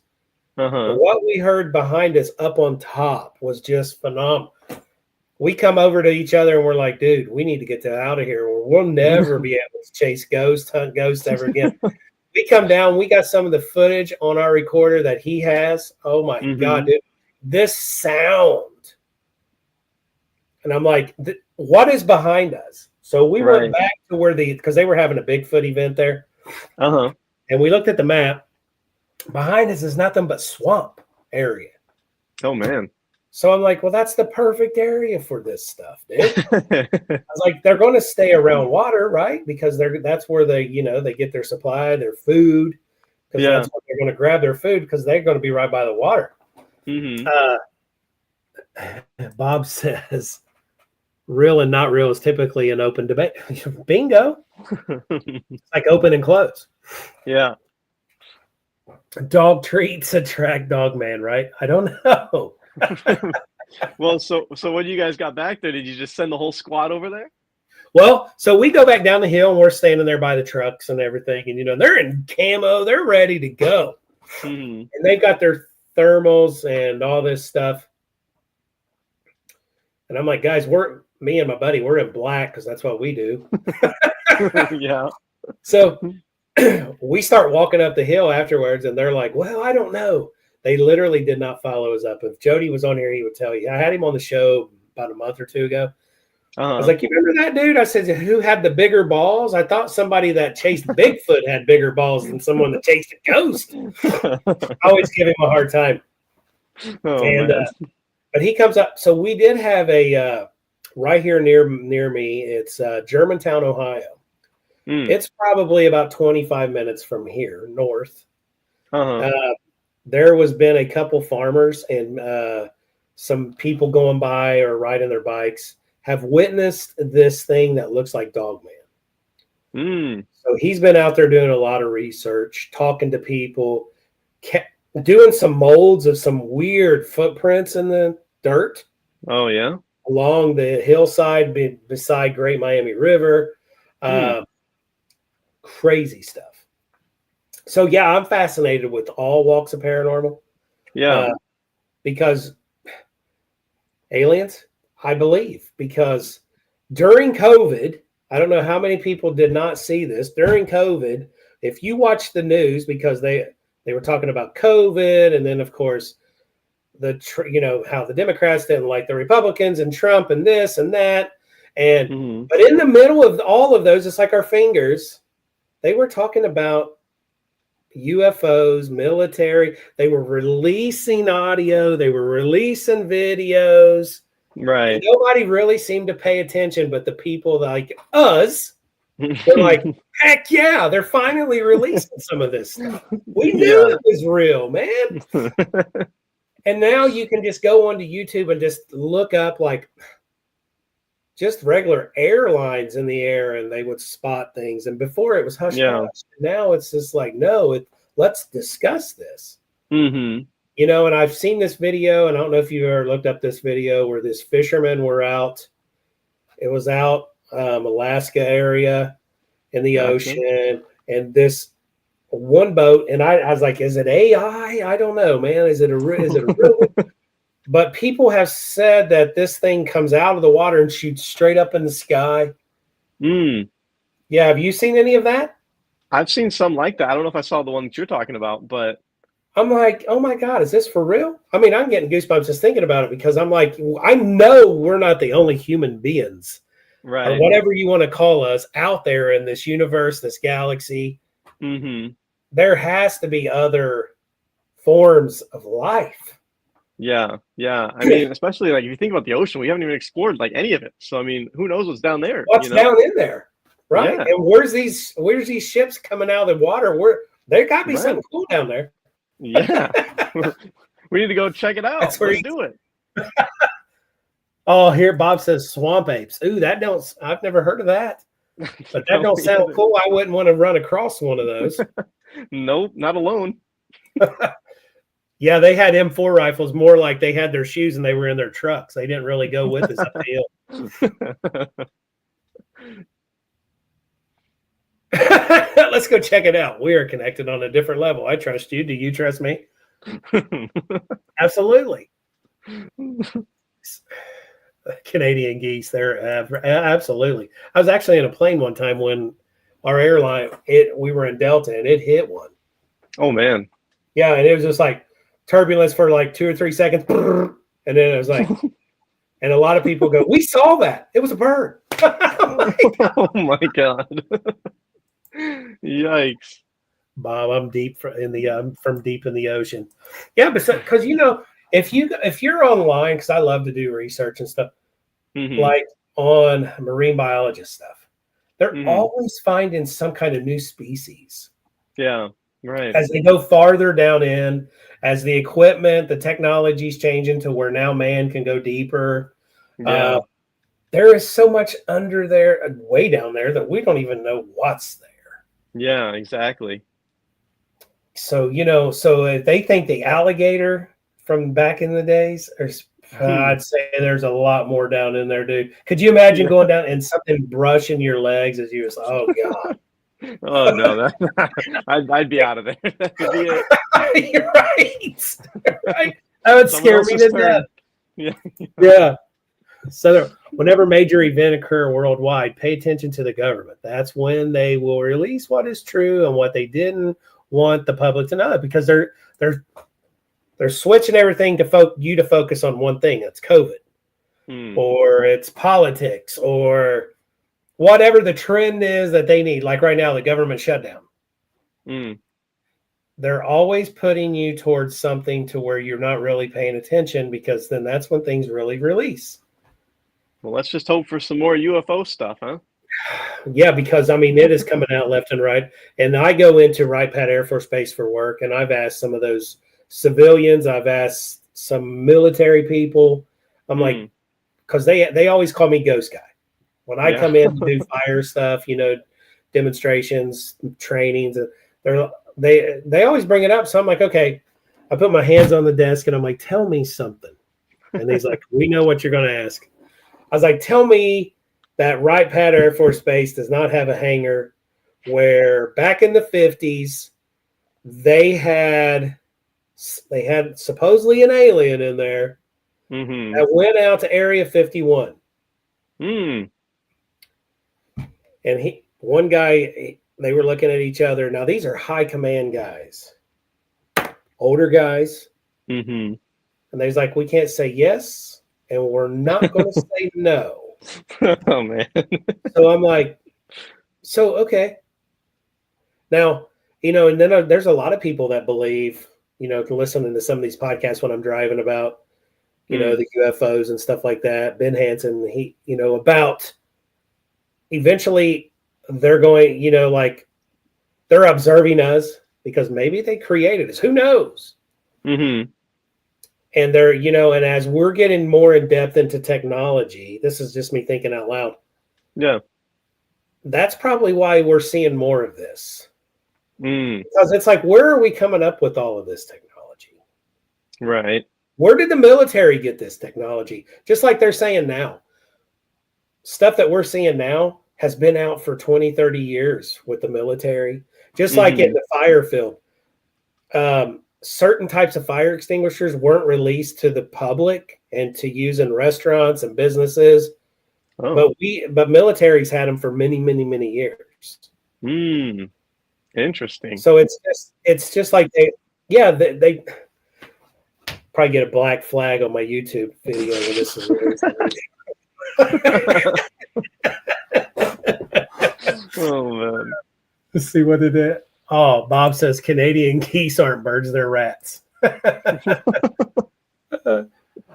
But what we heard behind us up on top was just phenomenal. We come over to each other and we're like, dude, we need to get out of here, or we'll never be able to chase ghosts, hunt ghosts ever again. We come down, we got some of the footage on our recorder that he has. Oh my God, dude, this sound. And I'm like, what is behind us? So we went back to where because they were having a Bigfoot event there. And we looked at the map. Behind us is nothing but swamp area. Oh, man. So I'm like, well, that's the perfect area for this stuff, dude. I was like, they're going to stay around water, right? Because that's where they get their supply, their food. Because that's where they're going to grab their food, because they're going to be right by the water. Bob says, real and not real is typically an open debate. Bingo. It's like open and close. Yeah. Dog treats attract dog man, right? I don't know. Well, so when you guys got back there, did you just send the whole squad over there? Well, so we go back down the hill and we're standing there by the trucks and everything. And, they're in camo. They're ready to go. And they've got their thermals and all this stuff. And I'm like, guys, me and my buddy, we're in black because that's what we do. Yeah. So we start walking up the hill afterwards, and they're like, well, I don't know. They literally did not follow us up. If Jody was on here, he would tell you. I had him on the show about a month or two ago. I was like, you remember that dude? I said, who had the bigger balls? I thought somebody that chased Bigfoot had bigger balls than someone that chased a ghost. I always give him a hard time. But he comes up. So we did have a right here near me. It's Germantown, Ohio. It's probably about 25 minutes from here north. There was been a couple farmers and some people going by or riding their bikes have witnessed this thing that looks like Dogman. So he's been out there doing a lot of research, talking to people, doing some molds of some weird footprints in the dirt. Oh, yeah. Along the hillside beside Great Miami River. Crazy stuff. So, yeah, I'm fascinated with all walks of paranormal. Yeah. Because aliens, I believe. Because during COVID, I don't know how many people did not see this. During COVID, if you watch the news, because they were talking about COVID, and then, of course, how the Democrats didn't like the Republicans and Trump and this and that. And but in the middle of all of those, it's like our fingers. They were talking about UFOs, military. They were releasing audio. They were releasing videos. Right. And nobody really seemed to pay attention, but the people like us were like, heck yeah, they're finally releasing some of this stuff. We knew it was real, man. And now you can just go onto YouTube and just look up like just regular airlines in the air, and they would spot things. And before it was hush hush. Now it's just like, no, let's discuss this. And I've seen this video, and I don't know if you ever looked up this video where this fishermen were out. It was out Alaska area in the ocean, and this one boat, and I was like, is it AI? I don't know, man. Is it a real? But people have said that this thing comes out of the water and shoots straight up in the sky. Yeah, have you seen any of that? I've seen some like that. I don't know if I saw the one that you're talking about, but I'm like, oh my God, is this for real? I mean, I'm getting goosebumps just thinking about it, because I'm like, I know we're not the only human beings, right, or whatever you want to call us, out there in this universe, this galaxy. There has to be other forms of life. Yeah. I mean, especially like if you think about the ocean, we haven't even explored like any of it. So I mean, who knows what's down there? What's down in there, right? Yeah. And where's these ships coming out of the water? There got to be something cool down there. Yeah, we need to go check it out. That's where Let's do it. Oh, here Bob says swamp apes. Ooh, I've never heard of that. But that don't sound cool. I wouldn't want to run across one of those. Nope, not alone. Yeah, they had M4 rifles, more like they had their shoes and they were in their trucks. They didn't really go with us up the hill. Let's go check it out. We are connected on a different level. I trust you. Do you trust me? Absolutely. Canadian geese there. Absolutely. I was actually in a plane one time when our airline, we were in Delta and it hit one. Oh, man. Yeah, and it was just like turbulence for like 2 or 3 seconds. And then it was like, and a lot of people go, we saw that. It was a bird. Oh, my God. Yikes. Bob, I'm from deep in the ocean. Yeah, but because if you're online, because I love to do research and stuff, like on marine biologist stuff, they're always finding some kind of new species. Yeah, right. As they go farther down in, as the equipment, the technology's changing to where now man can go deeper. Yeah. There is so much under there, way down there, that we don't even know what's there. Yeah, exactly. So, so if they think the alligator from back in the days, I'd say there's a lot more down in there, dude. Could you imagine going down and something brushing your legs as you was like, oh, God. Oh, no, I'd be out of there. That'd be it. You're right. Right. That would scare me to death. Yeah. So whenever major event occur worldwide, pay attention to the government. That's when they will release what is true and what they didn't want the public to know, because they're switching everything to you to focus on one thing. That's COVID, or it's politics, or whatever the trend is that they need. Like right now, the government shutdown. They're always putting you towards something to where you're not really paying attention, because then that's when things really release. Well, let's just hope for some more UFO stuff, huh? Yeah, because it is coming out left and right. And I go into Wright Pat Air Force Base for work, and I've asked some of those civilians, I've asked some military people. I'm like, because they always call me Ghost Guy. When I come in to do fire stuff, demonstrations, trainings, they always bring it up. So I'm like, okay, I put my hands on the desk and I'm like, tell me something. And he's like, we know what you're going to ask. I was like, tell me that Wright Pat Air Force Base does not have a hangar where back in the 50s they had supposedly an alien in there that went out to Area 51. And one guy, they were looking at each other. Now, these are high command guys, older guys. And they's like, we can't say yes, and we're not going to say no. Oh, man. So I'm like, so, okay. Now, and then there's a lot of people that believe, listening to some of these podcasts when I'm driving about, the UFOs and stuff like that. Ben Hansen, about eventually they're going, like they're observing us because maybe they created us. Who knows? And they're, and as we're getting more in depth into technology, this is just me thinking out loud. Yeah. That's probably why we're seeing more of this. Because it's like, where are we coming up with all of this technology? Right. Where did the military get this technology? Just like they're saying now. Stuff that we're seeing now has been out for 20, 30 years with the military. Just like in the fire field. Certain types of fire extinguishers weren't released to the public and to use in restaurants and businesses. But militaries had them for many, many, many years. Interesting. So it's just like they probably get a black flag on my YouTube video when this is released. Oh, man. Let's see what it is. Oh, Bob says Canadian geese aren't birds, they're rats.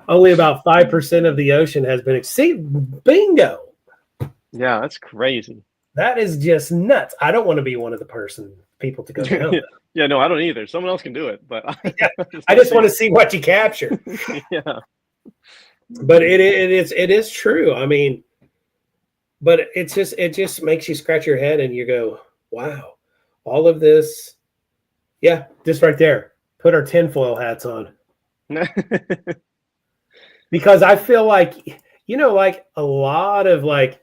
Only about 5% of the ocean has been bingo. Yeah, that's crazy. That is just nuts. I don't want to be one of the people to go down. Yeah, no, I don't either. Someone else can do it, but I just want to see what you capture. Yeah. But it is true. But it just makes you scratch your head and you go, wow. All of this, just right there. Put our tinfoil hats on. Because I feel like, like a lot of like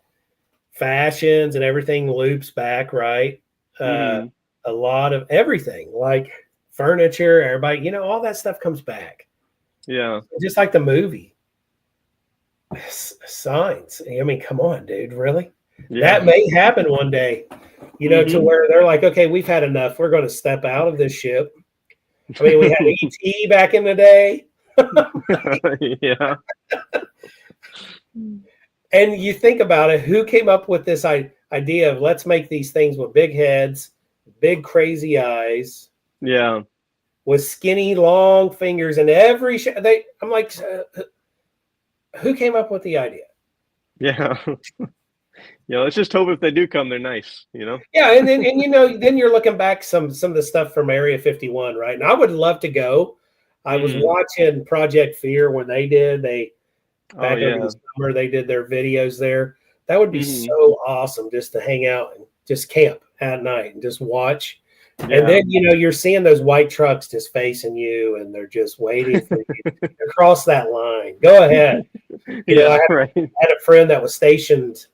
fashions and everything loops back, right? a lot of everything, like furniture, everybody, all that stuff comes back. Yeah. Just like the movie Signs. I mean, come on, dude, really? Yeah. That may happen one day, to where they're like, okay, we've had enough. We're going to step out of this ship. I mean, we had ET back in the day. Yeah. And you think about it, who came up with this idea of let's make these things with big heads, big crazy eyes, Yeah. with skinny long fingers, and every I'm like, who came up with the idea? Yeah. Let's just hope if they do come, they're nice, Yeah, and then you're looking back some of the stuff from Area 51, right? And I would love to go. I was watching Project Fear when back over the summer, they did their videos there. That would be so awesome just to hang out and just camp at night and just watch. Yeah. And then, you're seeing those white trucks just facing you and they're just waiting for you to cross that line. Go ahead. I had a friend that was stationed.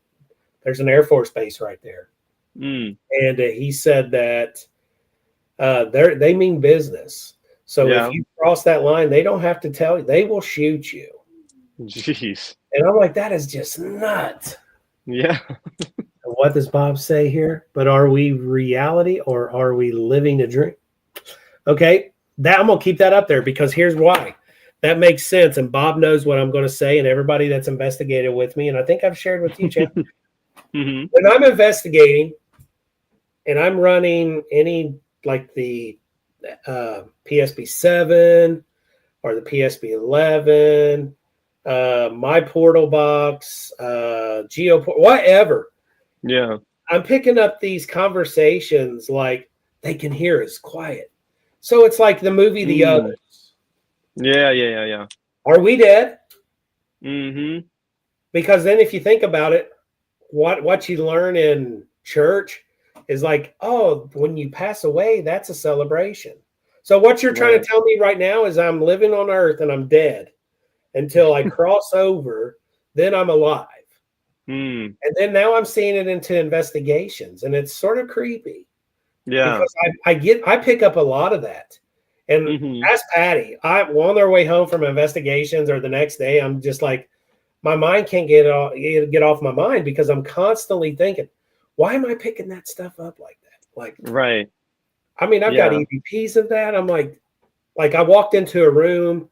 There's an Air Force base right there. And he said that they mean business. So if you cross that line, they don't have to tell you. They will shoot you. Jeez. And I'm like, that is just nuts. Yeah. What does Bob say here? But are we reality or are we living a dream? Okay, I'm going to keep that up there because here's why. That makes sense. And Bob knows what I'm going to say, and everybody that's investigated with me. And I think I've shared with you, Chandler. When I'm investigating and I'm running like the PSP 7 or the PSP 11, my portal box, Geoport, whatever. Yeah. I'm picking up these conversations like they can hear us quiet. So it's like the movie The Others. Yeah. Are we dead? Because then if you think about it, what you learn in church is like, oh, when you pass away, that's a celebration. So what you're trying to tell me right now is I'm living on earth and I'm dead until I cross over, then I'm alive. And then now I'm seeing it into investigations, and it's sort of creepy. Yeah, because I pick up a lot of that. And ask Patty, on their way home from investigations or the next day, I'm just like, my mind can't get off my mind because I'm constantly thinking, why am I picking that stuff up like that? Like, right. I mean, I've got EVPs of that. I'm like I walked into a room,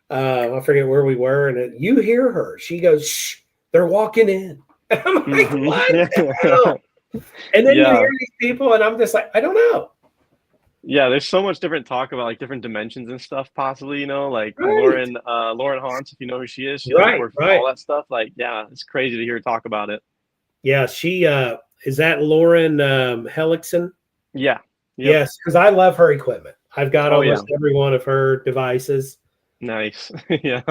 I forget where we were, and you hear her. She goes, shh, they're walking in. And I'm like, what the hell? And then you hear these people, and I'm just like, I don't know. Yeah, there's so much different talk about like different dimensions and stuff, possibly, like Lauren Hauntz, if you know who she is. She works with all that stuff. Like, yeah, it's crazy to hear her talk about it. Yeah, she is that Lauren Hellickson? Yeah. Yep. Yes, because I love her equipment. I've got almost every one of her devices. Nice. Yeah.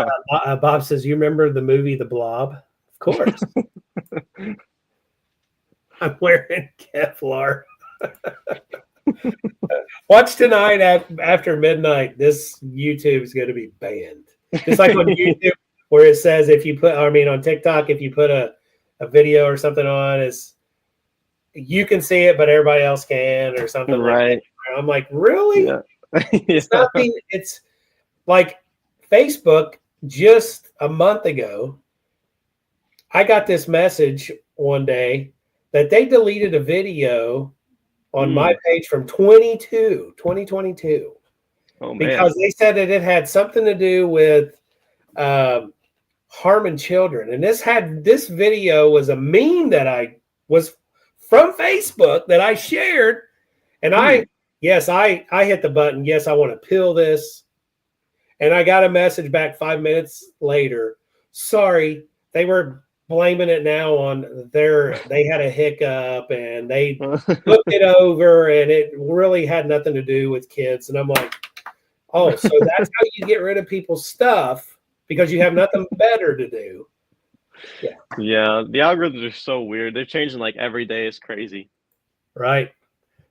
Bob says, you remember the movie The Blob? Of course. I'm wearing Kevlar. Watch tonight after midnight. This YouTube is going to be banned. Just like on YouTube, where it says on TikTok, if you put a video or something on, you can see it, but everybody else can, or something like that. I'm like, really? Yeah. It's like Facebook just a month ago. I got this message one day that they deleted a video on my page from 2022. Oh, man. Because they said that it had something to do with harming children. And this video was a meme that was from Facebook that I shared. And I hit the button. Yes, I want to pill this. And I got a message back 5 minutes later. Sorry, they were blaming it now on they had a hiccup and they looked it over and it really had nothing to do with kids. And I'm like, oh, so that's how you get rid of people's stuff, because you have nothing better to do. Yeah, the algorithms are so weird. They're changing like every day. It's crazy. Right.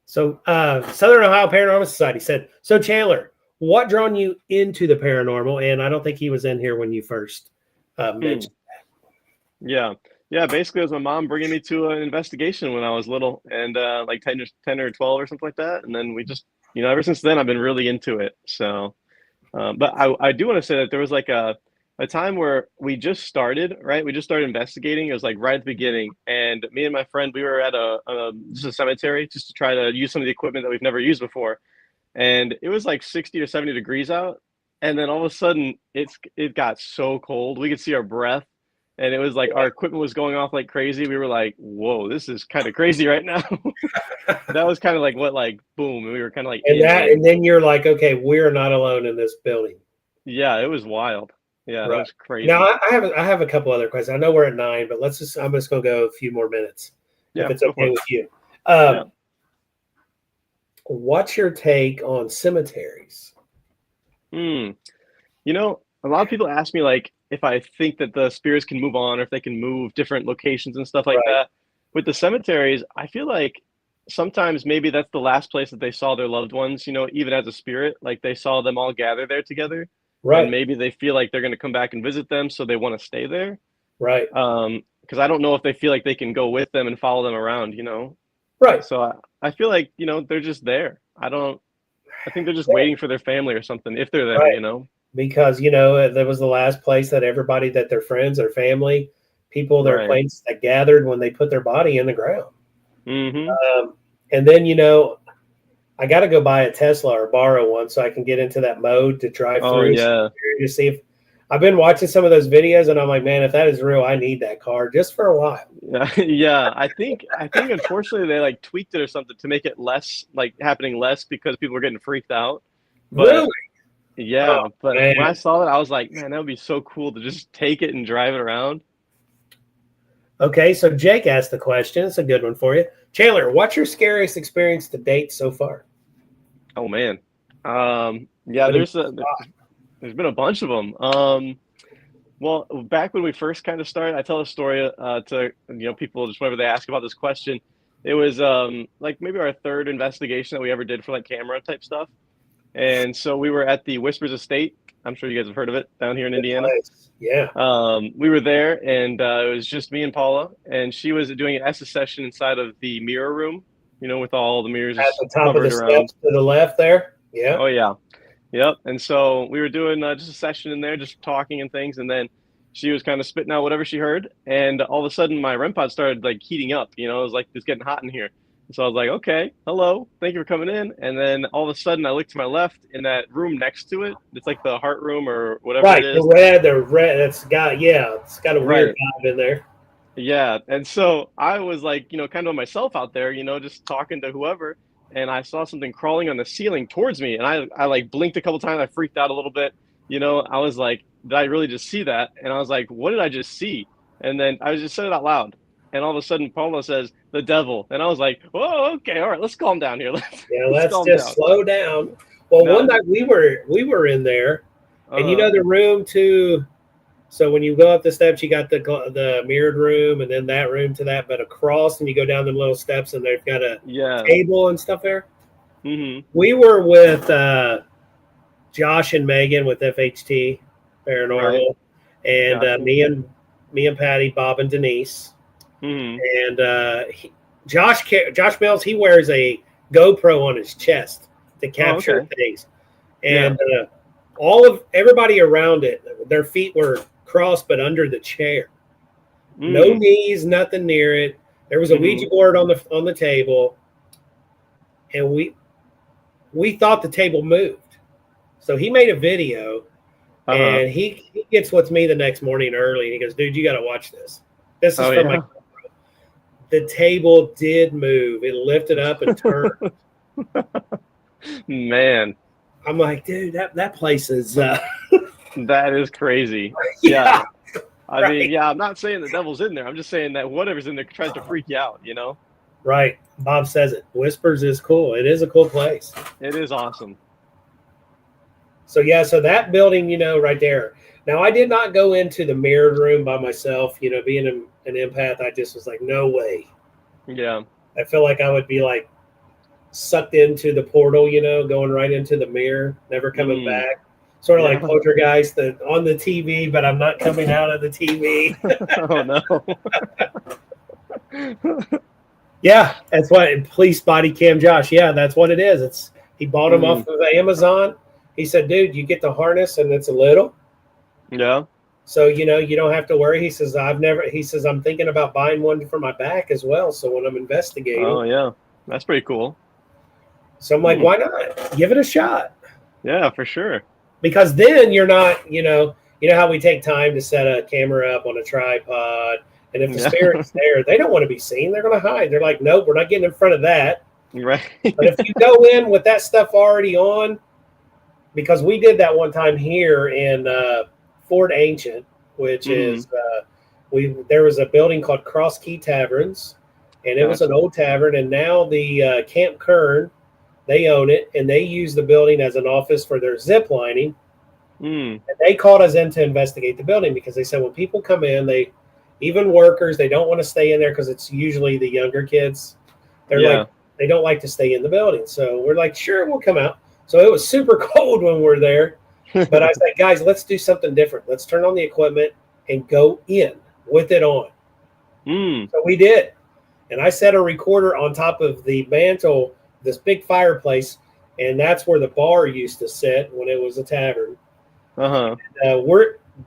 So Southern Ohio Paranormal Society said, so Chandler, what drawn you into the paranormal? And I don't think he was in here when you first mentioned. Yeah. Yeah, basically, it was my mom bringing me to an investigation when I was little, and like 10 or 12 or something like that. And then we just, ever since then, I've been really into it. So, but I do want to say that there was like a time where we just started, right? We just started investigating. It was like right at the beginning, and me and my friend, we were at just a cemetery just to try to use some of the equipment that we've never used before. And it was like 60 or 70 degrees out, and then all of a sudden it got so cold we could see our breath, and it was like our equipment was going off like crazy. We were like, whoa, this is kind of crazy right now. That was kind of like what, like, boom, and we were kind of like And in that, it. and then you're like, okay, we're not alone in this building. Yeah, it was wild. Yeah, that Right. was Now crazy. I have a couple other questions. I know we're at 9, but I'm just gonna go a few more minutes if Yeah, it's go for okay it. with you. Yeah. What's your take on cemeteries? Hmm. A lot of people ask me like if I think that the spirits can move on or if they can move different locations and stuff like Right, that. With the cemeteries, I feel like sometimes maybe that's the last place that they saw their loved ones, even as a spirit, like they saw them all gather there together, and right, maybe they feel like they're going to come back and visit them, so they want to stay there. right, Because I don't know if they feel like they can go with them and follow them around. right. So I feel like, they're just there. I think they're just Yeah, waiting for their family or something if they're right. there. Because that was the last place that everybody, that their friends, their family, people, their Right. acquaintances, that gathered when they put their body in the ground. Mm-hmm. And then I got to go buy a Tesla or borrow one so I can get into that mode to drive Oh through yeah. to see if I've been watching some of those videos, and I'm like, man, if that is real, I need that car just for a while. Yeah, yeah. I think unfortunately they like tweaked it or something to make it less like happening less because people were getting freaked out. But Really? Oh yeah, but man. when I saw it, I was like, man, that would be so cool to just take it and drive it around. Okay, so Jake asked the question. It's a good one for you. Chandler, what's your scariest experience to date so far? Oh man. Yeah, Put him- there's been a bunch of them. Well, back when we first kind of started, I tell a story to people just whenever they ask about this question. It was like maybe our third investigation that we ever did for like camera type stuff. And so we were at the Whispers Estate. I'm sure you guys have heard of it down here in Good Indiana. place. Yeah. We were there, and it was just me and Paula, and she was doing an Essa session inside of the mirror room, with all the mirrors At just the top of the covered around. steps to the left there. Yeah. Oh yeah, yep. And so we were doing just a session in there, just talking and things, and then she was kind of spitting out whatever she heard, and all of a sudden my REM pod started like heating up. It was like it's getting hot in here. So I was like, okay, hello, thank you for coming in. And then all of a sudden I look to my left in that room next to it. It's like the heart room or whatever it Right. is. The red, it's got a weird Right. vibe in there. Yeah. And so I was like, kind of myself out there, just talking to whoever. And I saw something crawling on the ceiling towards me. And I like blinked a couple times. I freaked out a little bit. I was like, did I really just see that? And I was like, what did I just see? And then I just said it out loud. And all of a sudden, Paula says, the devil. And I was like, oh, okay. All right. Let's calm down here. Yeah, Let's let's calm just down. slow down. Well, one No. night we were in there, and Uh-huh. the room to. So when you go up the steps, you got the mirrored room, and then that room to that. But across, and you go down the little steps, and they've got a Yeah. table and stuff there. Mm-hmm. We were with Josh and Megan with FHT Right. Paranormal, and Gotcha. me and Patty, Bob and Denise, Mm-hmm. and Josh Mills. He wears a GoPro on his chest to Oh, capture okay. things, Yeah. and all of everybody around it, their feet were crossed but under the chair. No Mm. knees, nothing near it. There was a Mm-hmm. Ouija board on the table, and we thought the table moved. So he made a video, Uh-huh. and he gets with me the next morning early, and he goes, "Dude, you got to watch this. This is Oh, from my." yeah. The table did move. It lifted up and turned. Man, I'm like, dude, that place is that is crazy. yeah, Yeah. I mean, right. yeah, I'm not saying the devil's in there. I'm just saying that whatever's in there tries to freak you out. Right. Bob says it. Whispers is cool. It is a cool place. It is awesome. So yeah, so that building, right there. Now I did not go into the mirrored room by myself. Being an empath, I just was like, no way. Yeah. I feel like I would be like sucked into the portal, going right into the mirror, never coming Mm. back. sort of like Poltergeist on the TV, but I'm not coming out of the TV. Oh no. Yeah, that's what police body cam Josh. Yeah, that's what it is. He bought them off of Amazon. He said, dude, you get the harness and it's a little. Yeah. So, you don't have to worry. He says, I'm thinking about buying one for my back as well. So when I'm investigating. Oh yeah. That's pretty cool. So I'm like, why not? Give it a shot. Yeah, for sure. Because then you're not, you know how we take time to set a camera up on a tripod. And if the spirit's there, they don't want to be seen. They're going to hide. They're like, nope, we're not getting in front of that. Right. But if you go in with that stuff already on, because we did that one time here in Fort Ancient, which is there was a building called Cross Key Taverns, and it was an old tavern, and now the Camp Kern, they own it, and they use the building as an office for their zip lining. And they called us in to investigate the building because they said when people come in, even workers, they don't want to stay in there because it's usually the younger kids. They're like, they don't like to stay in the building. So we're like, sure, we'll come out. So it was super cold when we're there. But I was like, guys, let's do something different. Let's turn on the equipment and go in with it on. So we did. And I set a recorder on top of the mantle, this big fireplace, and that's where the bar used to sit when it was a tavern.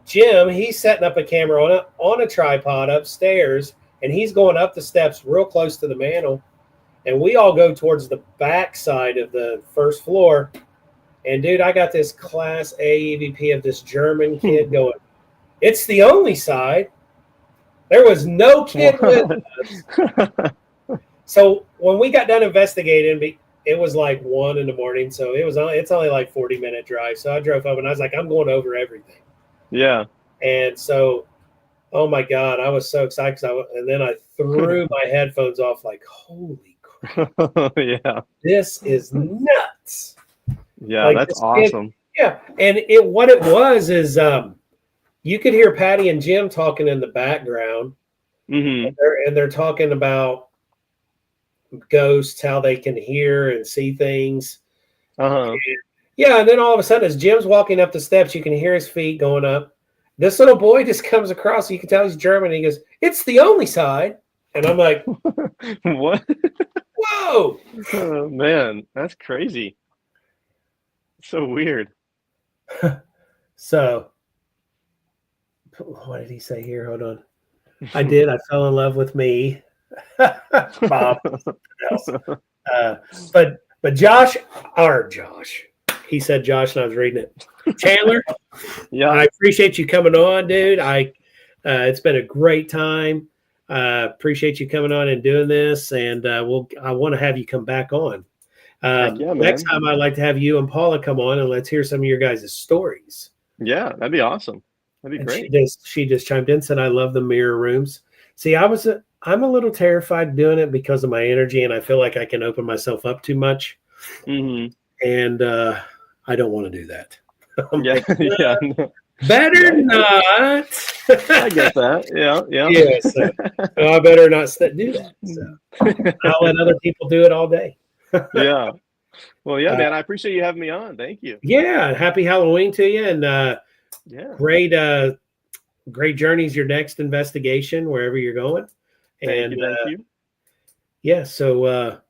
Jim, he's setting up a camera on a tripod upstairs, and he's going up the steps real close to the mantle. And we all go towards the back side of the first floor. And, dude, I got this Class A EVP of this German kid going, it's the only side. There was no kid with us. So when we got done investigating, it was like 1 a.m. So it's only like 40-minute drive. So I drove up, and I was like, I'm going over everything. Yeah. And so, oh, my God, I was so excited. And then I threw my headphones off like, holy crap. Yeah. This is nuts. Yeah, like, that's awesome. And what it was is you could hear Patty and Jim talking in the background. And they're talking about ghosts, how they can hear and see things. And then all of a sudden, as Jim's walking up the steps, you can hear his feet going up. This little boy just comes across. You can tell he's German. He goes, it's the only side. And I'm like, what? Whoa. Oh, man, that's crazy. So weird. So, what did he say here? Hold on. I did. I fell in love with me. Bob. But Josh, he said Josh, and I was reading it. Chandler, I appreciate you coming on, dude. It's been a great time. Appreciate you coming on and doing this, and I want to have you come back on. Next time, I'd like to have you and Paula come on, and let's hear some of your guys' stories. Yeah, that'd be awesome. That'd be great. She just chimed in, said, I love the mirror rooms. See, I'm a little terrified doing it because of my energy, and I feel like I can open myself up too much. And I don't want to do that. Better not. I get that. Yeah. So I better not do that. So I'll let other people do it all day. Yeah. Well, man, I appreciate you having me on. Thank you. Yeah. Happy Halloween to you. And great journeys, your next investigation, wherever you're going. Thank you. Yeah. So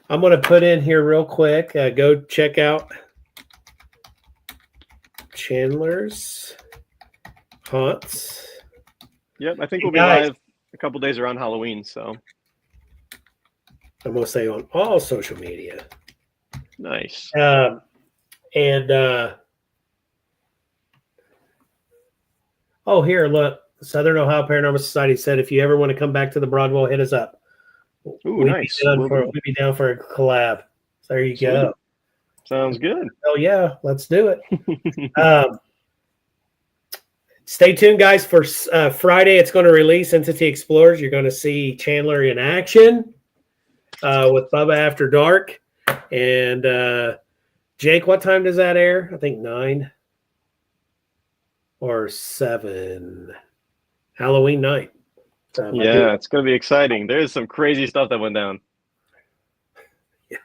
I'm going to put in here real quick. Go check out Chandler's Haunts. Yep. I think we'll be live a couple days around Halloween. So I'm going to say on all social media. Nice. Here, look. Southern Ohio Paranormal Society said if you ever want to come back to the Broadwell, hit us up. Ooh, nice. We'd be down for a collab. So there you go. Sounds good. Oh, yeah. Let's do it. Stay tuned, guys, for Friday. It's going to release Entity Explorers. You're going to see Chandler in action with Bubba After Dark. And Jake, what time does that air? I think 9 or 7. Halloween night. It's going to be exciting. There's some crazy stuff that went down. Yeah.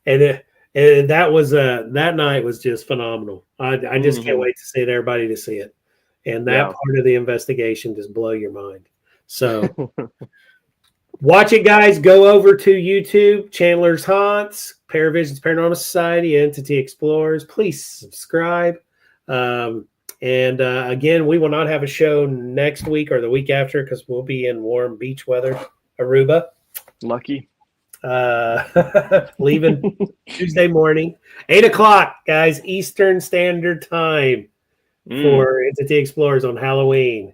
And And that night was just phenomenal. I just can't wait to see everybody to see it. And that part of the investigation just blow your mind. So watch it, guys. Go over to YouTube, Chandler's Haunts, Paravisions Paranormal Society, Entity Explorers. Please subscribe. Again, we will not have a show next week or the week after because we'll be in warm beach weather, Aruba. Lucky. Leaving Tuesday morning, 8:00, guys, Eastern Standard Time for Entity Explorers on Halloween.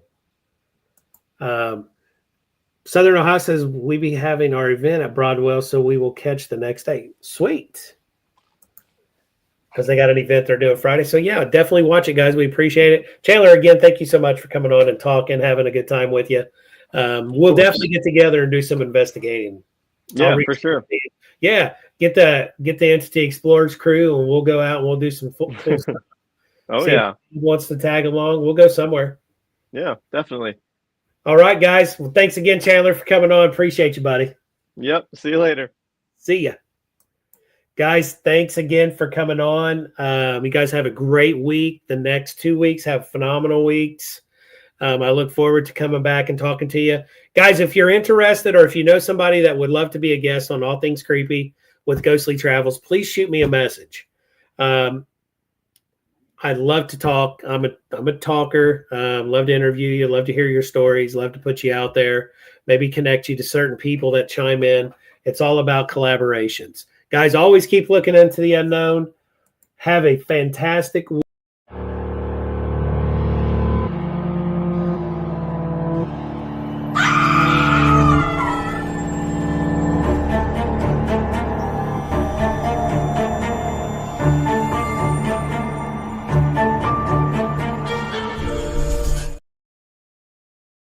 Southern Ohio says we be having our event at Broadwell, so we will catch the next day. Sweet. Because they got an event they're doing Friday. So, yeah, definitely watch it, guys. We appreciate it. Chandler, again, thank you so much for coming on and talking, having a good time with you. We'll definitely get together and do some investigating. Yeah, for sure. Yeah, get the Entity Explorers crew, and we'll go out and we'll do some cool stuff. Oh, yeah. If he wants to tag along, we'll go somewhere. Yeah, definitely. All right, guys. Well, thanks again, Chandler, for coming on. Appreciate you, buddy. Yep. See you later. See ya. Guys, thanks again for coming on. You guys have a great week. The next 2 weeks have phenomenal weeks. I look forward to coming back and talking to you. Guys, if you're interested or if you know somebody that would love to be a guest on All Things Creepy with Ghostly Travels, please shoot me a message. I'd love to talk. I'm a talker. Love to interview you. Love to hear your stories. Love to put you out there. Maybe connect you to certain people that chime in. It's all about collaborations. Guys, always keep looking into the unknown. Have a fantastic week.